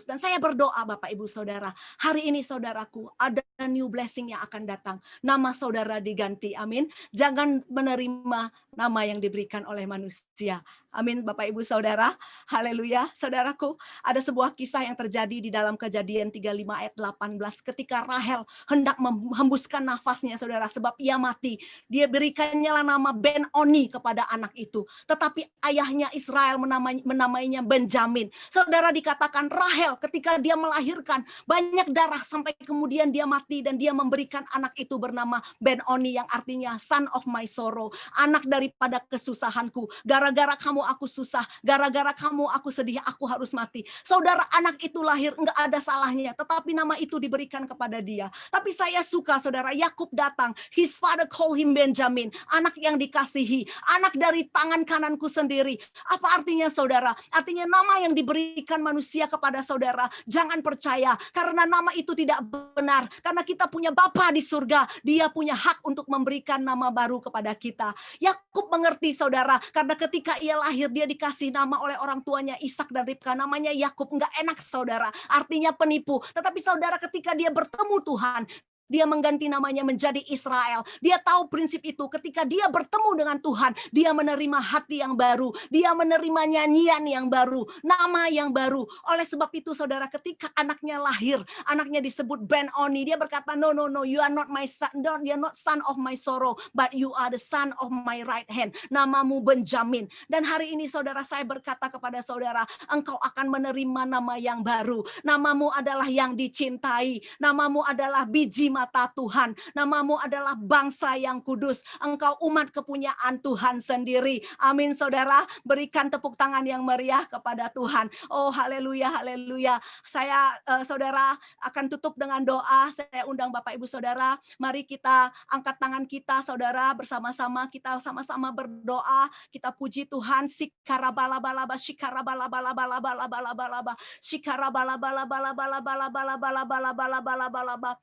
Dan saya berdoa, Bapak, Ibu, Saudara, hari ini, saudaraku, ada new blessing yang akan datang. Nama saudara diganti, amin. Jangan menerima nama yang diberikan oleh manusia. Amin, Bapak, Ibu, Saudara. Haleluya. Saudaraku, ada sebuah kisah yang terjadi di dalam Kejadian 35 ayat 18 ketika Rahel hendak menghembuskan nafasnya, saudara, sebab ia mati. Dia berikannya nama Ben-Oni kepada anak itu. Tetapi ayahnya Israel menamainya Benjamin. Saudara, dikatakan Rahel ketika dia melahirkan banyak darah sampai kemudian dia mati, dan dia memberikan anak itu bernama Ben-Oni yang artinya son of my sorrow, anak daripada kesusahanku. Gara-gara kamu aku susah, gara-gara kamu aku sedih, aku harus mati. Saudara, anak itu lahir enggak ada salahnya, tetapi nama itu diberikan kepada dia. Tapi saya suka, saudara, Yakub datang, his father call him Benjamin, anak yang dikasihi, anak dari tangan kananku sendiri. Apa artinya, saudara? Artinya nama yang diberikan manusia kepada saudara, jangan percaya, karena nama itu tidak benar. Karena kita punya Bapa di surga, dia punya hak untuk memberikan nama baru kepada kita. Yakub mengerti, saudara, karena ketika ia lahir, dia dikasih nama oleh orang tuanya Ishak dan Ribka, namanya Yakub. Enggak enak, saudara, artinya penipu. Tetapi saudara, ketika dia bertemu Tuhan, dia mengganti namanya menjadi Israel. Dia tahu prinsip itu. Ketika dia bertemu dengan Tuhan, dia menerima hati yang baru. Dia menerima nyanyian yang baru. Nama yang baru. Oleh sebab itu, saudara, ketika anaknya lahir, anaknya disebut Ben-Oni. Dia berkata, no, you are not my son. You are not son of my sorrow, but you are the son of my right hand. Namamu Benjamin. Dan hari ini, saudara, saya berkata kepada saudara, engkau akan menerima nama yang baru. Namamu adalah yang dicintai. Namamu adalah biji mata Tuhan. Namamu adalah bangsa yang kudus. Engkau umat kepunyaan Tuhan sendiri. Amin, saudara. Berikan tepuk tangan yang meriah kepada Tuhan. Oh, haleluya, haleluya. Saya, saudara, akan tutup dengan doa. Saya undang Bapak, Ibu, Saudara. Mari kita angkat tangan kita, saudara, bersama-sama. Kita sama-sama berdoa. Kita puji Tuhan. Sikarabalabalaba, shikarabalabalabalabalabalabalaba, shikarabalabalabalabalabalabalabalabalaba,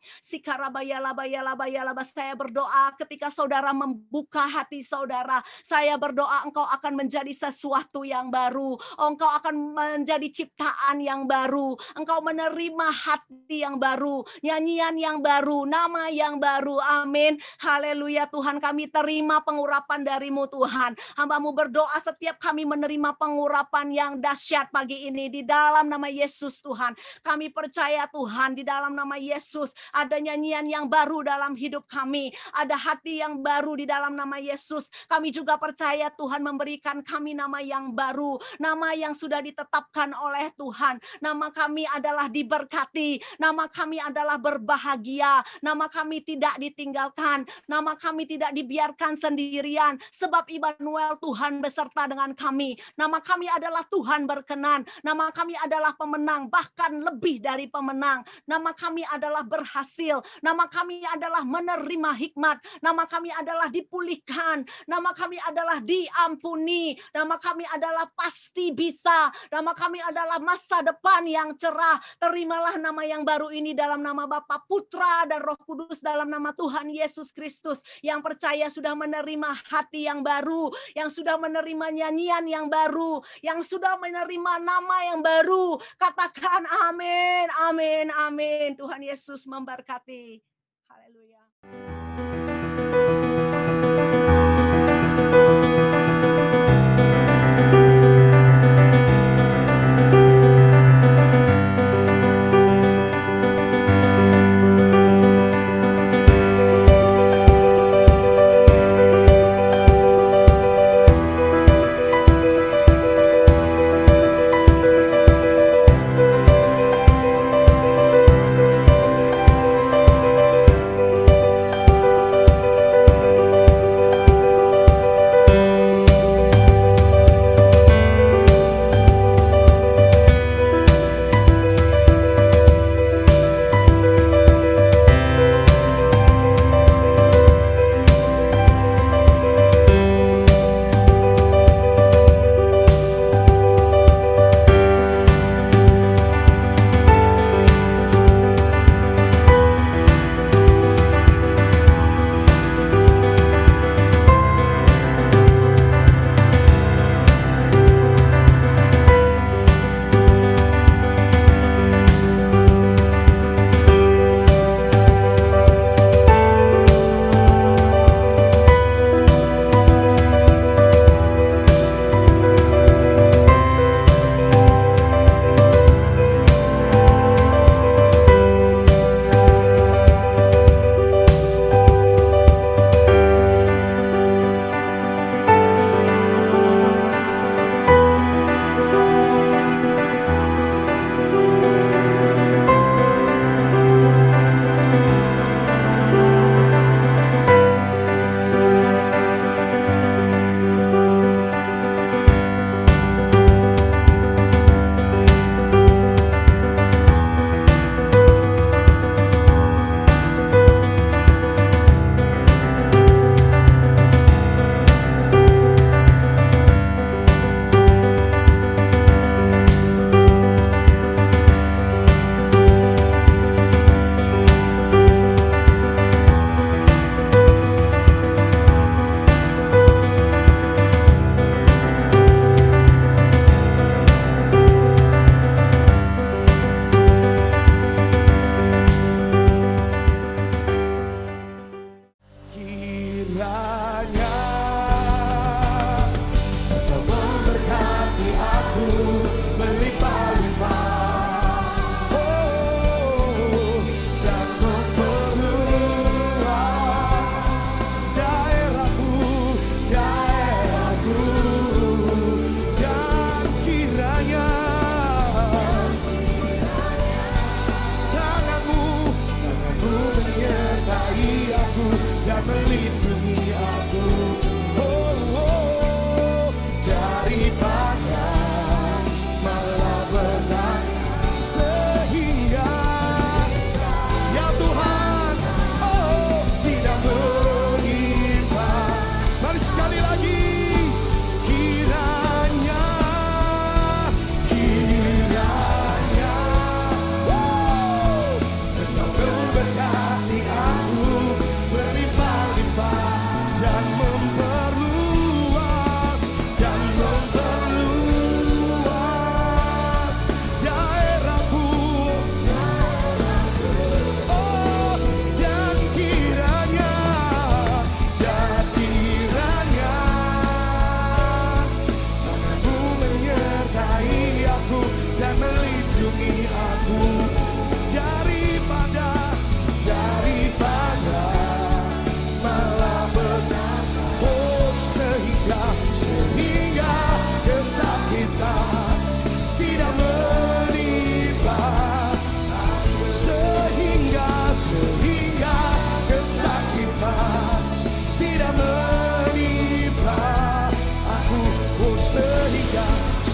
saya berdoa ketika saudara membuka hati saudara, saya berdoa engkau akan menjadi sesuatu yang baru, engkau akan menjadi ciptaan yang baru, engkau menerima hati yang baru, nyanyian yang baru, nama yang baru. Amin, haleluya. Tuhan, kami terima pengurapan darimu, Tuhan. Hamba-Mu berdoa setiap kami menerima pengurapan yang dahsyat pagi ini di dalam nama Yesus. Tuhan, kami percaya, Tuhan, di dalam nama Yesus ada nyanyian yang baru dalam hidup kami, ada hati yang baru di dalam nama Yesus. Kami juga percaya Tuhan memberikan kami nama yang baru, nama yang sudah ditetapkan oleh Tuhan. Nama kami adalah diberkati, nama kami adalah berbahagia, nama kami tidak ditinggalkan, nama kami tidak dibiarkan sendirian, sebab Immanuel, Tuhan beserta dengan kami. Nama kami adalah Tuhan berkenan, nama kami adalah pemenang, bahkan lebih dari pemenang. Nama kami adalah berhasil, nama kami adalah menerima hikmat, nama kami adalah dipulihkan, nama kami adalah diampuni, nama kami adalah pasti bisa, nama kami adalah masa depan yang cerah. Terimalah nama yang baru ini dalam nama Bapa, Putra, dan Roh Kudus, dalam nama Tuhan Yesus Kristus. Yang percaya sudah menerima hati yang baru, yang sudah menerima nyanyian yang baru, yang sudah menerima nama yang baru. Katakan amin, amin, amin. Tuhan Yesus memberkati. Haleluya.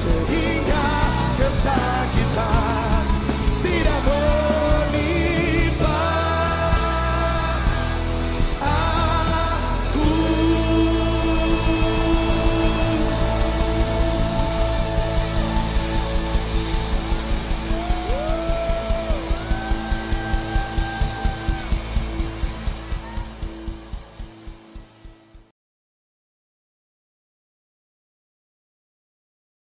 sehingga kesakitan